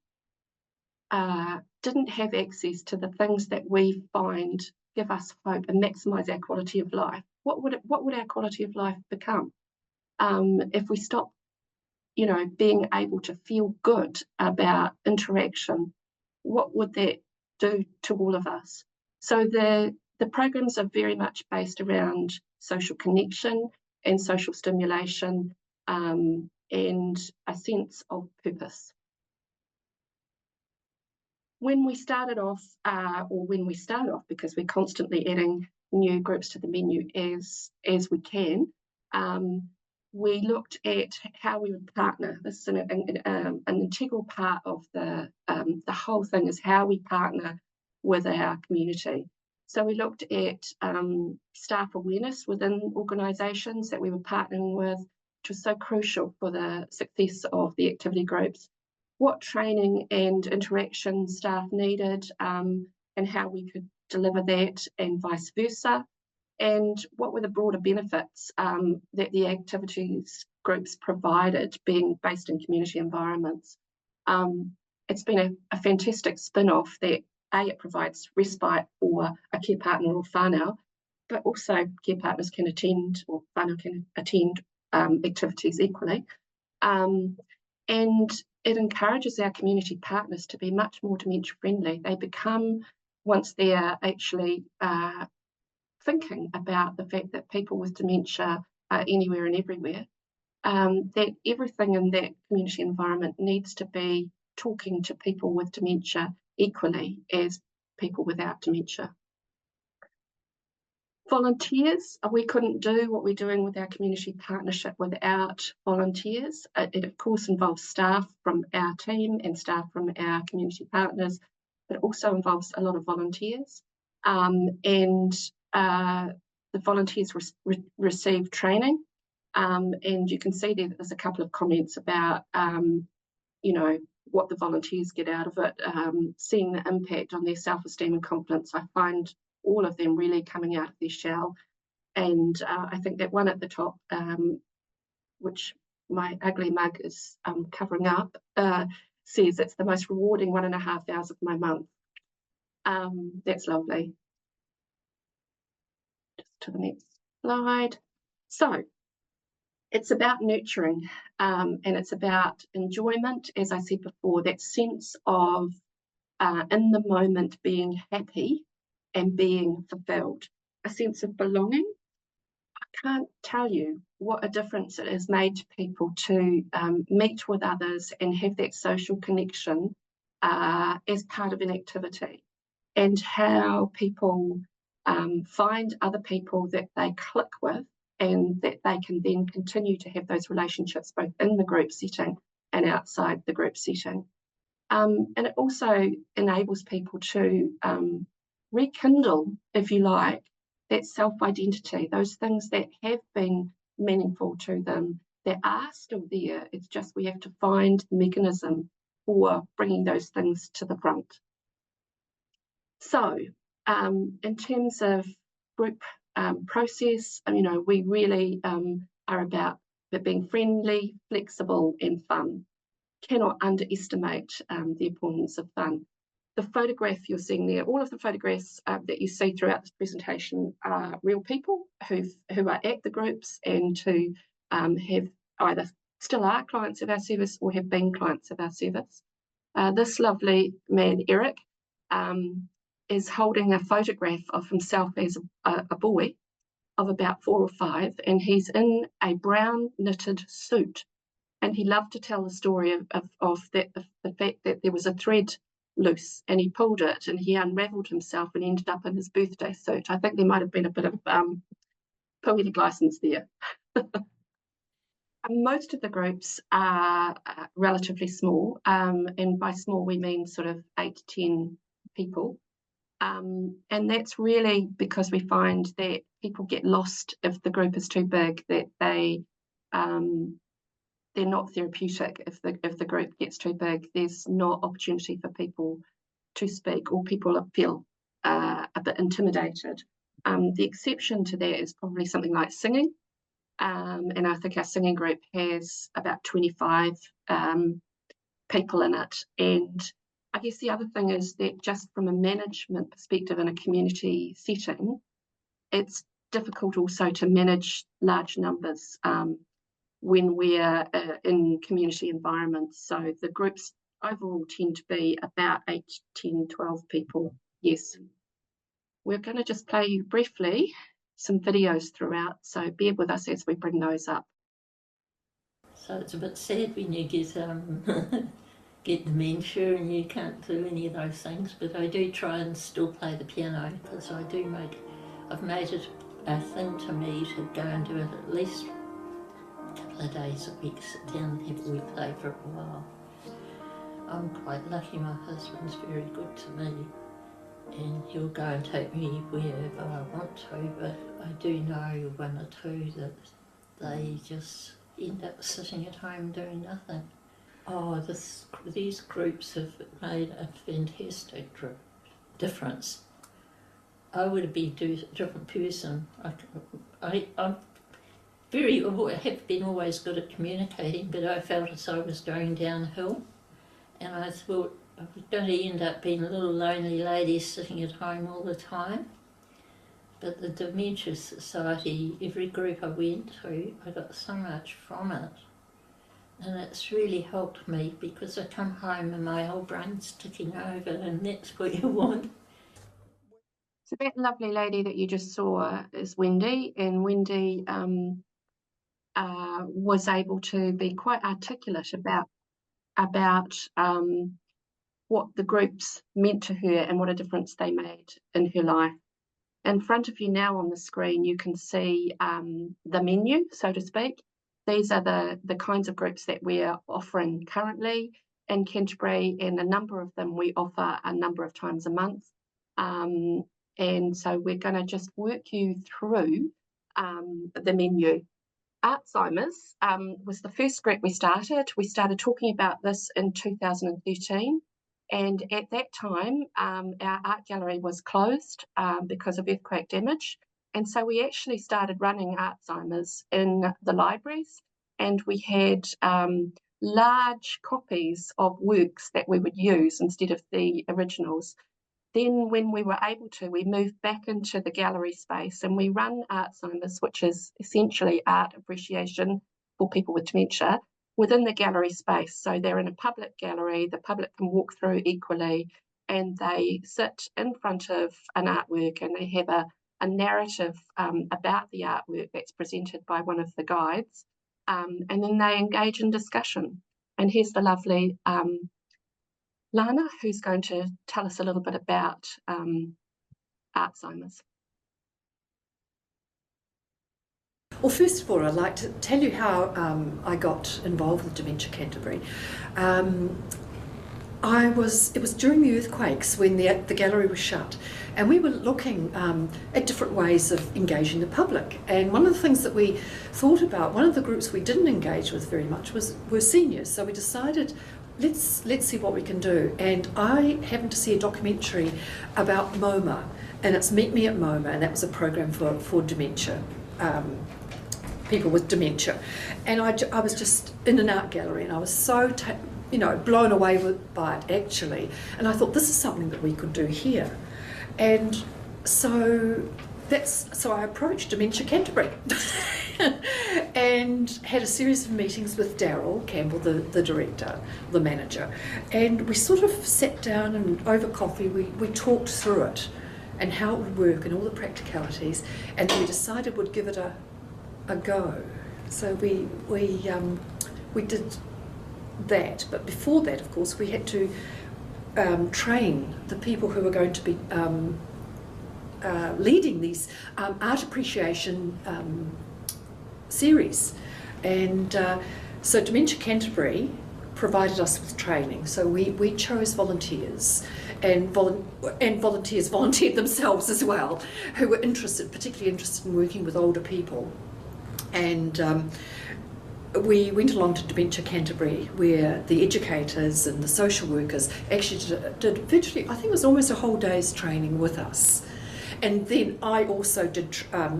didn't have access to the things that we find give us hope and maximise our quality of life, what would our quality of life become? If we stop, you know, being able to feel good about interaction, what would that do to all of us? So the programs are very much based around social connection and social stimulation and a sense of purpose. When we started off, because we're constantly adding new groups to the menu as we can, we looked at how we would partner. This is an integral part of the whole thing is how we partner with our community. So we looked at staff awareness within organisations that we were partnering with, which was so crucial for the success of the activity groups. What training and interaction staff needed and how we could deliver that and vice versa, and what were the broader benefits that the activities groups provided being based in community environments. It's been a fantastic spin-off that it provides respite for a care partner or whānau, but also care partners can attend or whānau can attend activities equally. And it encourages our community partners to be much more dementia friendly. They become, once they are actually thinking about the fact that people with dementia are anywhere and everywhere, that everything in that community environment needs to be talking to people with dementia equally as people without dementia. Volunteers, we couldn't do what we're doing with our community partnership without volunteers. It of course involves staff from our team and staff from our community partners, but it also involves a lot of volunteers. The volunteers receive training, and you can see there that there's a couple of comments about, you know, what the volunteers get out of it, seeing the impact on their self-esteem and confidence. I find all of them really coming out of their shell. And I think that one at the top, which my ugly mug is covering up, says it's the most rewarding 1.5 hours of my month. That's lovely. Just to the next slide. So it's about nurturing, and it's about enjoyment, as I said before, that sense of in the moment being happy and being fulfilled, a sense of belonging. I can't tell you what a difference it has made to people to meet with others and have that social connection as part of an activity, and how people find other people that they click with and that they can then continue to have those relationships both in the group setting and outside the group setting. And it also enables people to rekindle, if you like, that self-identity, those things that have been meaningful to them, that are still there. It's just we have to find the mechanism for bringing those things to the front. So in terms of group process, we really are about it being friendly, flexible and fun. Cannot underestimate the importance of fun. The photograph you're seeing there, all of the photographs that you see throughout this presentation are real people who are at the groups and who have either still are clients of our service or have been clients of our service. This lovely man, Eric, is holding a photograph of himself as a boy of about 4 or 5, and he's in a brown knitted suit. And he loved to tell the story of the fact that there was a thread loose and he pulled it and he unravelled himself and ended up in his birthday suit. I think there might have been a bit of poetic license there. Most of the groups are relatively small, and by small we mean sort of 8 to 10 people. And that's really because we find that people get lost if the group is too big, that they're not therapeutic if the group gets too big. There's no opportunity for people to speak, or people feel a bit intimidated. The exception to that is probably something like singing. And I think our singing group has about 25 people in it. And I guess the other thing is that just from a management perspective in a community setting, it's difficult also to manage large numbers when we're in community environments. So the groups overall tend to be about 8, 10, 12 people. Yes. We're going to just play you briefly some videos throughout, so bear with us as we bring those up. So it's a bit sad when you get dementia and you can't do any of those things, but I do try and still play the piano, because I've made it a thing to me to go and do it at least a couple of days a week, sit down and have a wee play for a while. I'm quite lucky, my husband's very good to me and he'll go and take me wherever I want to, but I do know 1 or 2 that they just end up sitting at home doing nothing. Oh, these groups have made a fantastic difference. I would be a different person. I have been always good at communicating, but I felt as I was going downhill, and I thought I was going to end up being a little lonely lady sitting at home all the time. But the Dementia Society, every group I went to, I got so much from it. And it's really helped me, because I come home and my whole brain's ticking over, and that's what you want. So that lovely lady that you just saw is Wendy, and Wendy was able to be quite articulate about what the groups meant to her and what a difference they made in her life. In front of you now on the screen, you can see the menu, so to speak. These are the kinds of groups that we're offering currently in Canterbury, and a number of them we offer a number of times a month. And so we're going to just work you through the menu. Alzheimer's was the first group we started. We started talking about this in 2013. And at that time, our art gallery was closed because of earthquake damage. And so we actually started running Alzheimer's in the libraries, and we had large copies of works that we would use instead of the originals. Then when we were able to, we moved back into the gallery space and we run Alzheimer's, which is essentially art appreciation for people with dementia, within the gallery space. So they're in a public gallery, the public can walk through equally, and they sit in front of an artwork and they have a narrative about the artwork that's presented by one of the guides, and then they engage in discussion. And here's the lovely Lana, who's going to tell us a little bit about Alzheimer's. Well, first of all, I'd like to tell you how I got involved with Dementia Canterbury. It was during the earthquakes when the gallery was shut, and we were looking at different ways of engaging the public. And one of the things that we thought about, one of the groups we didn't engage with very much were seniors. So we decided, let's see what we can do. And I happened to see a documentary about MoMA, and it's Meet Me at MoMA, and that was a program for dementia. People with dementia, and I was just in an art gallery, and I was so blown away by it actually, and I thought this is something that we could do here, and so I approached Dementia Canterbury and had a series of meetings with Daryl Campbell, the director, the manager, and we sort of sat down and over coffee we talked through it and how it would work and all the practicalities, and we decided we'd give it a go. So we did that, but before that, of course, we had to train the people who were going to be leading these art appreciation series, and so Dementia Canterbury provided us with training. So we chose volunteers, and volunteers volunteered themselves as well, who were particularly interested in working with older people. And we went along to Dementia Canterbury, where the educators and the social workers actually did virtually, I think it was almost a whole day's training with us. And then I also did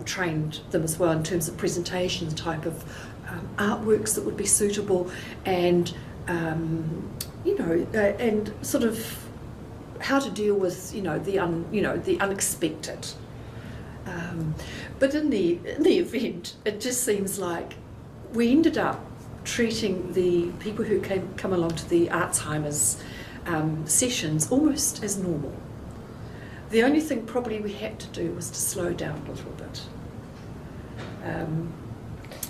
trained them as well in terms of presentations, type of artworks that would be suitable, and and sort of how to deal with the unexpected. But in the event, it just seems like we ended up treating the people who come along to the Alzheimer's sessions almost as normal. The only thing probably we had to do was to slow down a little bit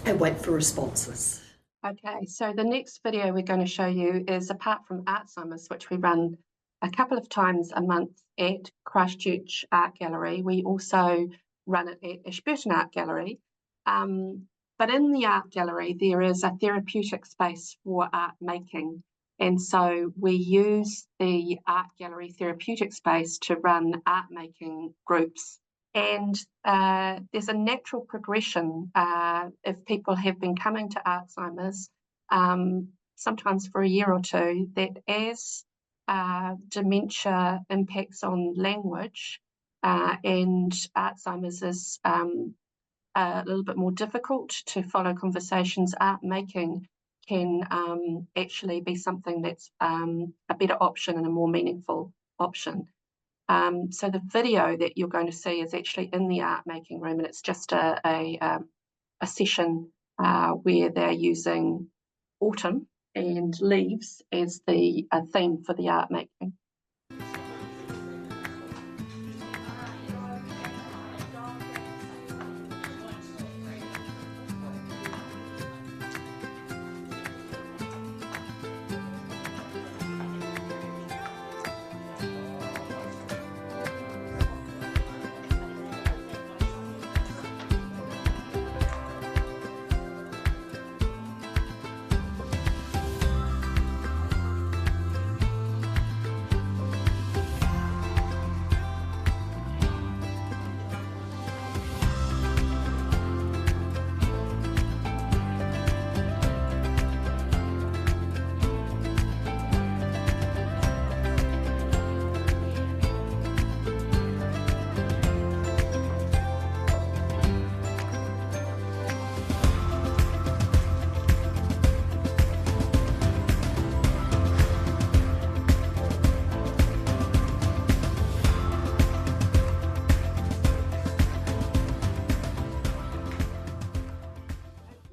and wait for responses. Okay, so the next video we're going to show you is, apart from Alzheimer's, which we run a couple of times a month at Christchurch Art Gallery, we also run it at Ashburton Art Gallery. But in the art gallery, there is a therapeutic space for art making. And so we use the art gallery therapeutic space to run art making groups. And there's a natural progression if people have been coming to Alzheimer's, sometimes for a year or two, that as dementia impacts on language and Alzheimer's is a little bit more difficult to follow conversations, art making can actually be something that's a better option and a more meaningful option. So the video that you're going to see is actually in the art making room, and it's just a session where they're using autumn and leaves as the theme for the art making.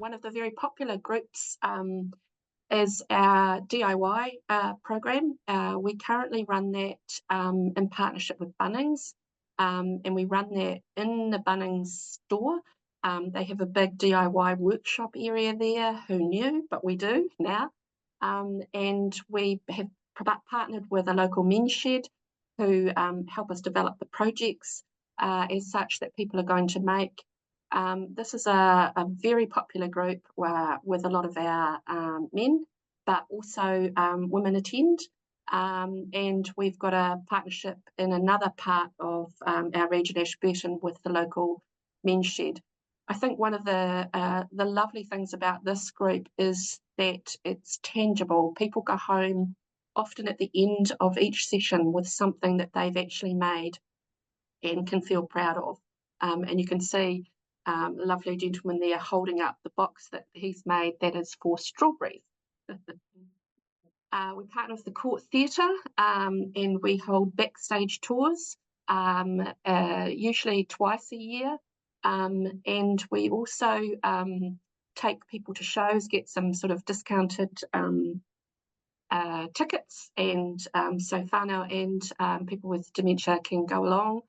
one of the very popular groups is our DIY program. We currently run that in partnership with Bunnings, and we run that in the Bunnings store. They have a big DIY workshop area there. Who knew? But we do now. And we have partnered with a local men's shed who help us develop the projects as such that people are going to make. This is a very popular group with a lot of our men, but also women attend. And we've got a partnership in another part of our region, Ashburton, with the local men's shed. I think one of the lovely things about this group is that it's tangible. People go home often at the end of each session with something that they've actually made and can feel proud of. And you can see a lovely gentleman there holding up the box that he's made that is for strawberries. We partner with the Court Theatre and we hold backstage tours, usually twice a year. And we also take people to shows, get some sort of discounted tickets, and so whānau and people with dementia can go along.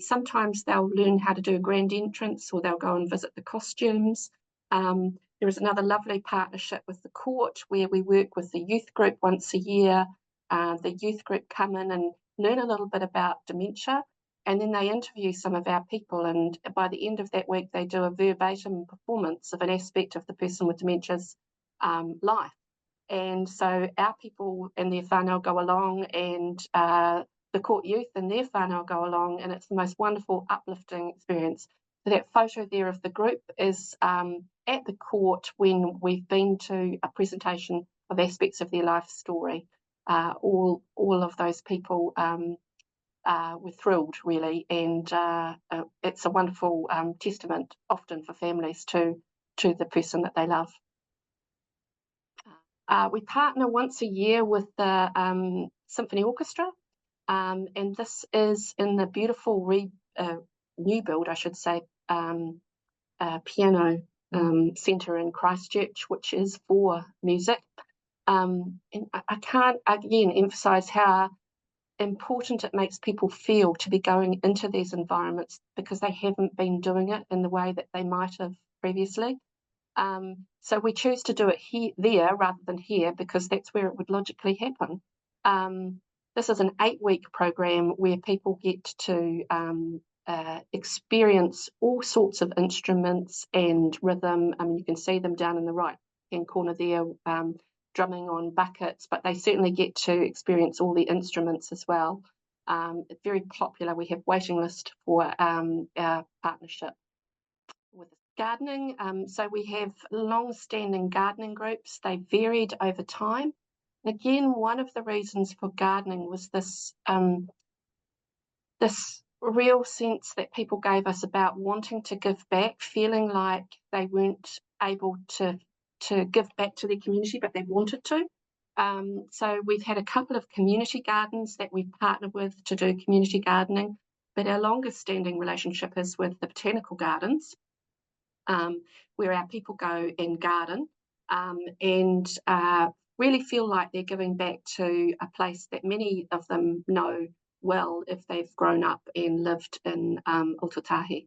Sometimes they'll learn how to do a grand entrance, or they'll go and visit the costumes. There is another lovely partnership with the court where we work with the youth group once a year. The youth group come in and learn a little bit about dementia, and then they interview some of our people, and by the end of that week they do a verbatim performance of an aspect of the person with dementia's life. And so our people and their whānau go along, and the court youth and their whānau go along, and it's the most wonderful, uplifting experience. So that photo there of the group is at the court when we've been to a presentation of aspects of their life story. All of those people were thrilled, really, and it's a wonderful testament often for families to the person that they love. We partner once a year with the Symphony Orchestra, and this is in the beautiful new build, I should say, piano centre in Christchurch, which is for music. And I can't again emphasise how important it makes people feel to be going into these environments, because they haven't been doing it in the way that they might have previously. So we choose to do it there rather than here, because that's where it would logically happen. This is an 8-week program where people get to experience all sorts of instruments and rhythm. I mean, you can see them down in the right-hand corner there, drumming on buckets, but they certainly get to experience all the instruments as well. It's very popular. We have waiting list for our partnership with gardening. So we have long-standing gardening groups. They varied over time. And again, one of the reasons for gardening was this this real sense that people gave us about wanting to give back, feeling like they weren't able to give back to their community, but they wanted to. So we've had a couple of community gardens that we've partnered with to do community gardening, but our longest standing relationship is with the botanical gardens, where our people go and garden and really feel like they're giving back to a place that many of them know well if they've grown up and lived in Ōtautahi.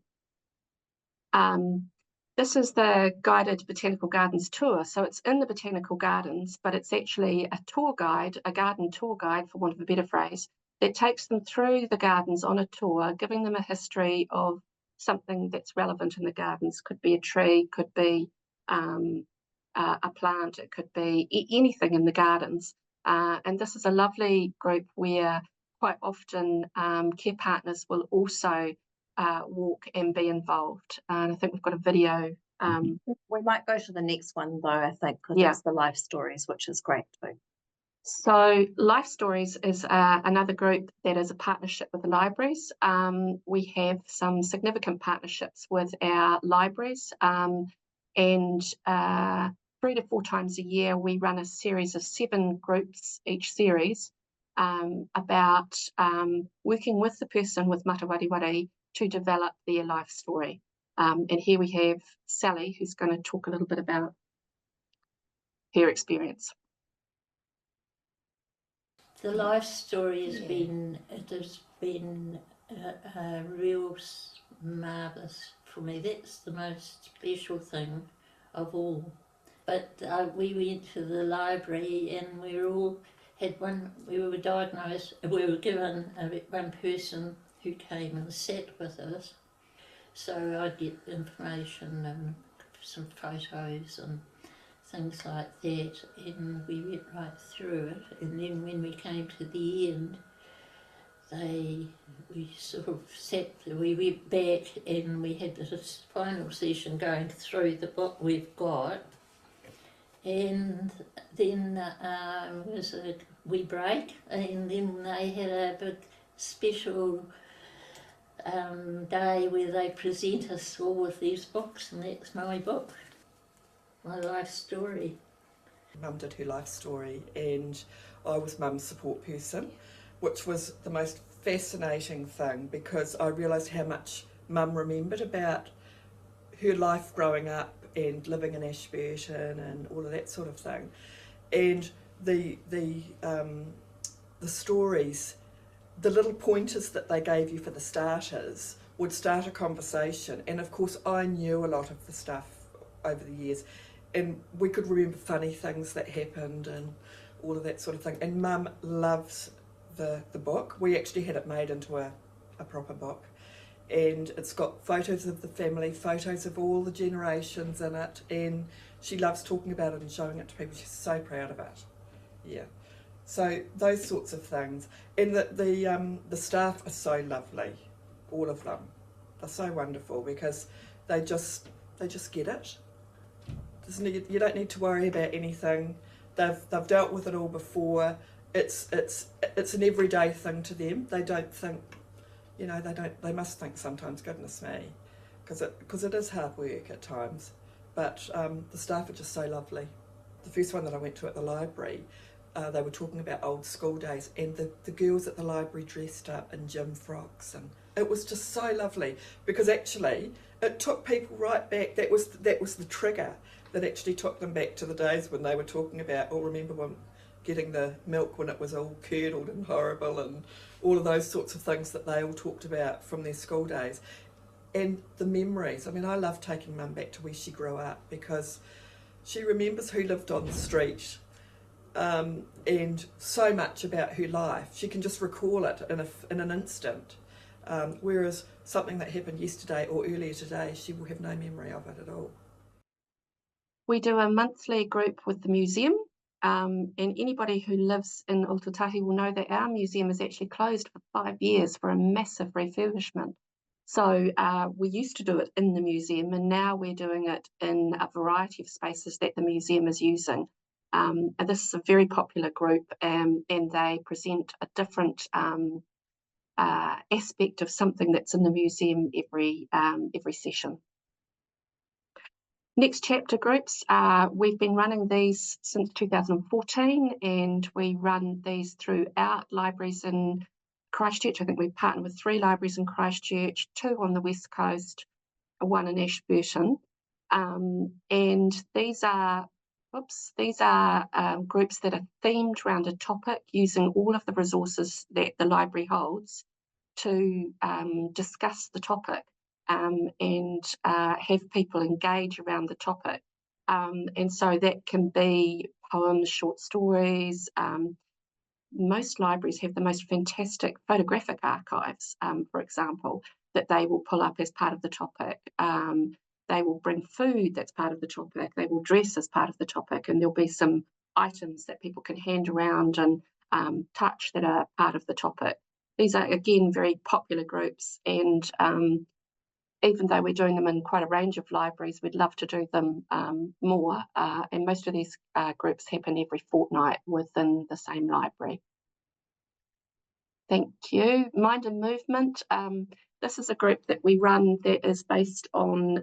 This is the guided botanical gardens tour. So it's in the botanical gardens, but it's actually a tour guide, a garden tour guide, for want of a better phrase, that takes them through the gardens on a tour, giving them a history of something that's relevant in the gardens. Could be a tree, could be a plant, it could be anything in the gardens. And this is a lovely group where quite often care partners will also walk and be involved. And I think we've got a video. We might go to the next one though, I think, because Yeah. it's the life stories, which is great too. So Life Stories is another group that is a partnership with the libraries. We have some significant partnerships with our libraries, and 3 to 4 times a year we run a series of 7 groups each series about working with the person with matawariwari to develop their life story. And here we have Sally, who's going to talk a little bit about her experience. The life story has been a real marvellous for me. That's the most special thing of all. But we went to the library and we were diagnosed, we were given one person who came and sat with us. So I'd get information and some photos and things like that, and we went right through it. And then when we came to the end, we sort of we went back and we had this final session going through the book we've got. And then was a wee break, and then they had a big special day where they present us all with these books, and that's my book, my life story. Mum did her life story and I was Mum's support person, which was the most fascinating thing because I realised how much Mum remembered about her life growing up and living in Ashburton and all of that sort of thing. And the stories, the little pointers that they gave you for the starters would start a conversation. And of course I knew a lot of the stuff over the years and we could remember funny things that happened and all of that sort of thing. And Mum loves the book. We actually had it made into a proper book. And it's got photos of the family, photos of all the generations in it, and she loves talking about it and showing it to people. She's so proud of it. Yeah. So those sorts of things. And the staff are so lovely, all of them. They're so wonderful because they just get it. You don't need to worry about anything. They've dealt with it all before. It's an everyday thing to them. They don't think, you know, they must think sometimes, goodness me, because it is hard work at times. But the staff are just so lovely. The first one that I went to at the library, they were talking about old school days, and the girls at the library dressed up in gym frocks, and it was just so lovely because actually it took people right back. That was the trigger that actually took them back to the days when they were talking about, remember when getting the milk when it was all curdled and horrible, and all of those sorts of things that they all talked about from their school days. And the memories, I mean, I love taking Mum back to where she grew up because she remembers who lived on the street and so much about her life. She can just recall it in an instant, whereas something that happened yesterday or earlier today, she will have no memory of it at all. We do a monthly group with the museum, and anybody who lives in Ōtautahi will know that our museum is actually closed for 5 years for a massive refurbishment. So we used to do it in the museum, and now we're doing it in a variety of spaces that the museum is using. And this is a very popular group, and they present a different aspect of something that's in the museum every session. Next chapter groups, we've been running these since 2014, and we run these throughout libraries in Christchurch. I think we've partnered with 3 libraries in Christchurch, 2 on the West Coast, 1 in Ashburton. And these are groups that are themed around a topic using all of the resources that the library holds to discuss the topic. And have people engage around the topic. And so that can be poems, short stories. Most libraries have the most fantastic photographic archives, for example, that they will pull up as part of the topic. They will bring food that's part of the topic. They will dress as part of the topic, and there'll be some items that people can hand around and touch that are part of the topic. These are, again, very popular groups, and even though we're doing them in quite a range of libraries, we'd love to do them more. And most of these groups happen every fortnight within the same library. Thank you. Mind and Movement. This is a group that we run that is based on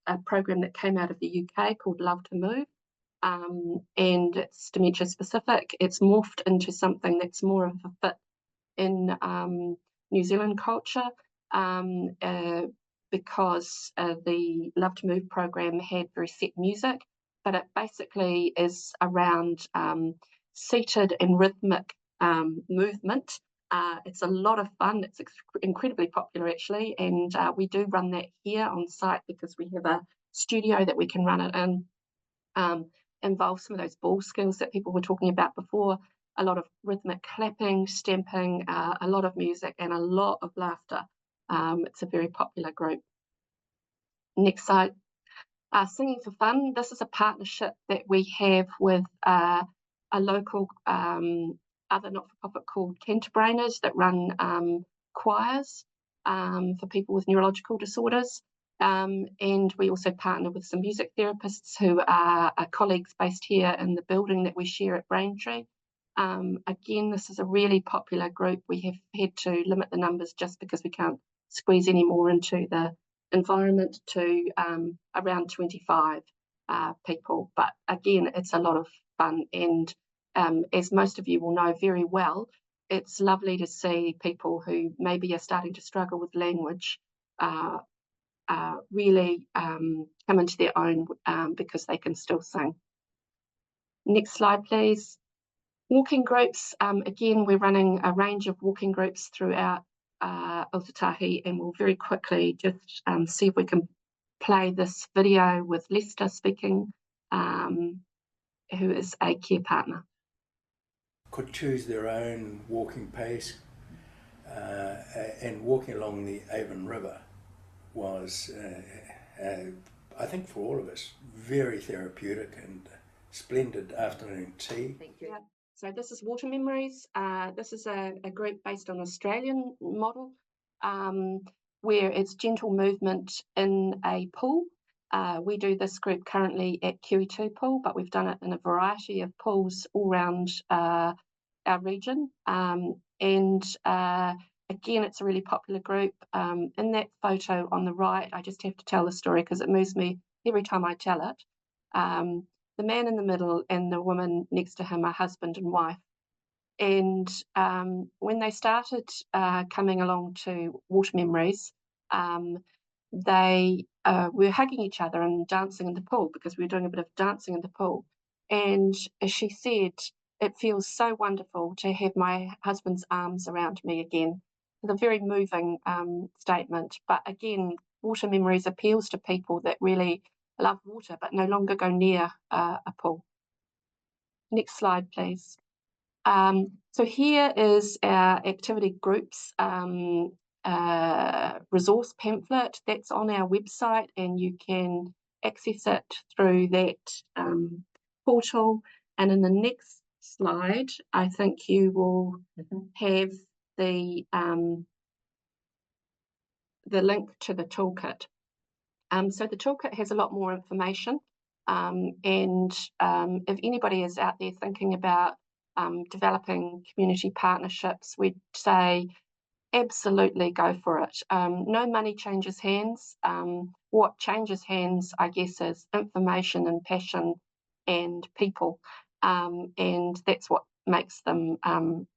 a program that came out of the UK called Love to Move. And it's dementia specific. It's morphed into something that's more of a fit in New Zealand culture. because the Love to Move program had very set music, but it basically is around seated and rhythmic movement. It's a lot of fun. It's incredibly popular, actually, and we do run that here on site because we have a studio that we can run it in. Involves some of those ball skills that people were talking about before, a lot of rhythmic clapping, stamping, a lot of music, and a lot of laughter. It's a very popular group. Next slide. Singing for Fun. This is a partnership that we have with a local other not-for-profit called Canterbrainers that run choirs for people with neurological disorders. And we also partner with some music therapists who are colleagues based here in the building that we share at Braintree. Again, this is a really popular group. We have had to limit the numbers just because we can't squeeze any more into the environment to around 25 people. But again, it's a lot of fun. And as most of you will know very well, it's lovely to see people who maybe are starting to struggle with language really come into their own because they can still sing. Next slide, please. Walking groups. Again, we're running a range of walking groups throughout Aotearoa, and we'll very quickly just see if we can play this video with Lester speaking, who is a care partner. Could choose their own walking pace, and walking along the Avon River was, I think for all of us, very therapeutic and splendid afternoon tea. Thank you. Yeah. So this is Water Memories. This is a group based on Australian model where it's gentle movement in a pool. We do this group currently at QE2 Pool, but we've done it in a variety of pools all around our region. Again, it's a really popular group. In that photo on the right, I just have to tell the story because it moves me every time I tell it. The man in the middle and the woman next to him are husband and wife. And when they started coming along to Water Memories, they were hugging each other and dancing in the pool because we were doing a bit of dancing in the pool. And as she said, it feels so wonderful to have my husband's arms around me again. It's a very moving statement. But again, Water Memories appeals to people that really love water but no longer go near a pool. Next slide, please. So here is our activity groups resource pamphlet that's on our website, and you can access it through that portal. And in the next slide, I think you will have the link to the toolkit. So the toolkit has a lot more information, and if anybody is out there thinking about developing community partnerships, we'd say absolutely go for it. No money changes hands. What changes hands, I guess, is information and passion and people, and that's what makes them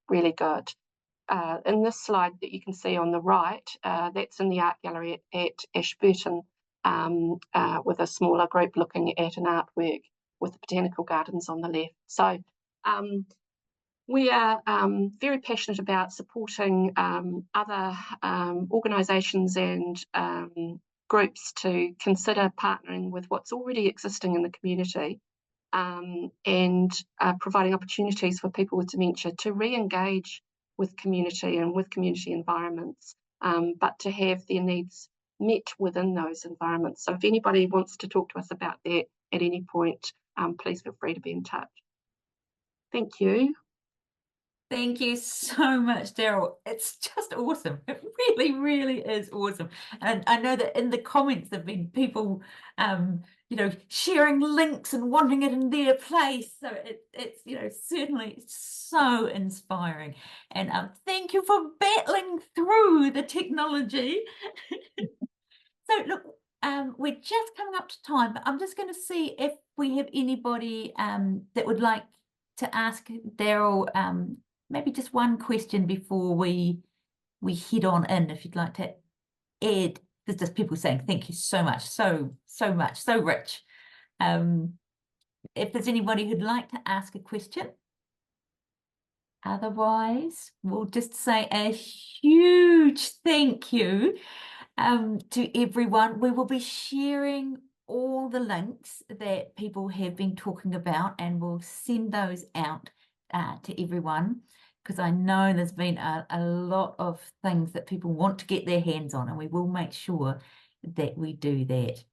really good. In this slide that you can see on the right, that's in the art gallery at Ashburton, with a smaller group looking at an artwork with the botanical gardens on the left. So we are very passionate about supporting other organisations and groups to consider partnering with what's already existing in the community, and providing opportunities for people with dementia to re-engage with community and with community environments, but to have their needs met within those environments. So if anybody wants to talk to us about that at any point, please feel free to be in touch. Thank you. Thank you so much, Daryl. It's just awesome. It really, really is awesome. And I know that in the comments there have been people, you know, sharing links and wanting it in their place. So it's, you know, certainly so inspiring. And thank you for battling through the technology. So look, we're just coming up to time, but I'm just going to see if we have anybody that would like to ask Daryl maybe just one question before we head on in, if you'd like to add there's just people saying thank you so much, so much, so rich. If there's anybody who'd like to ask a question, otherwise we'll just say a huge thank you to everyone. We will be sharing all the links that people have been talking about, and we'll send those out to everyone, because I know there's been a lot of things that people want to get their hands on, and we will make sure that we do that.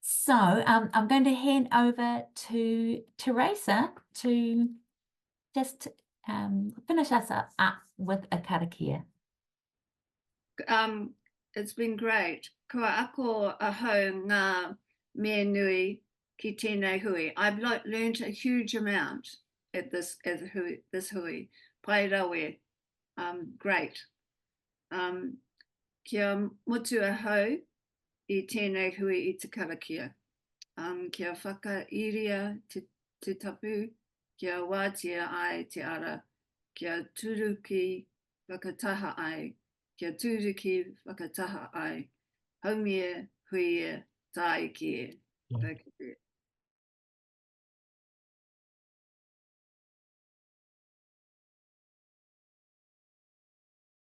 So I'm going to hand over to Teresa to just finish us up with a karakia. It's been great. Ko ako ahau ngā mea nui ki tēnei hui. I've learned a huge amount at this hui. Pai rawe. Great. Kia mutu ahau I tēnei hui I te karakia. Kia whakairia te tapu, kia wātia ai te ara, kia turuki whakataha ai, kia turuki whakataha ai, haumia huia tāi ki e.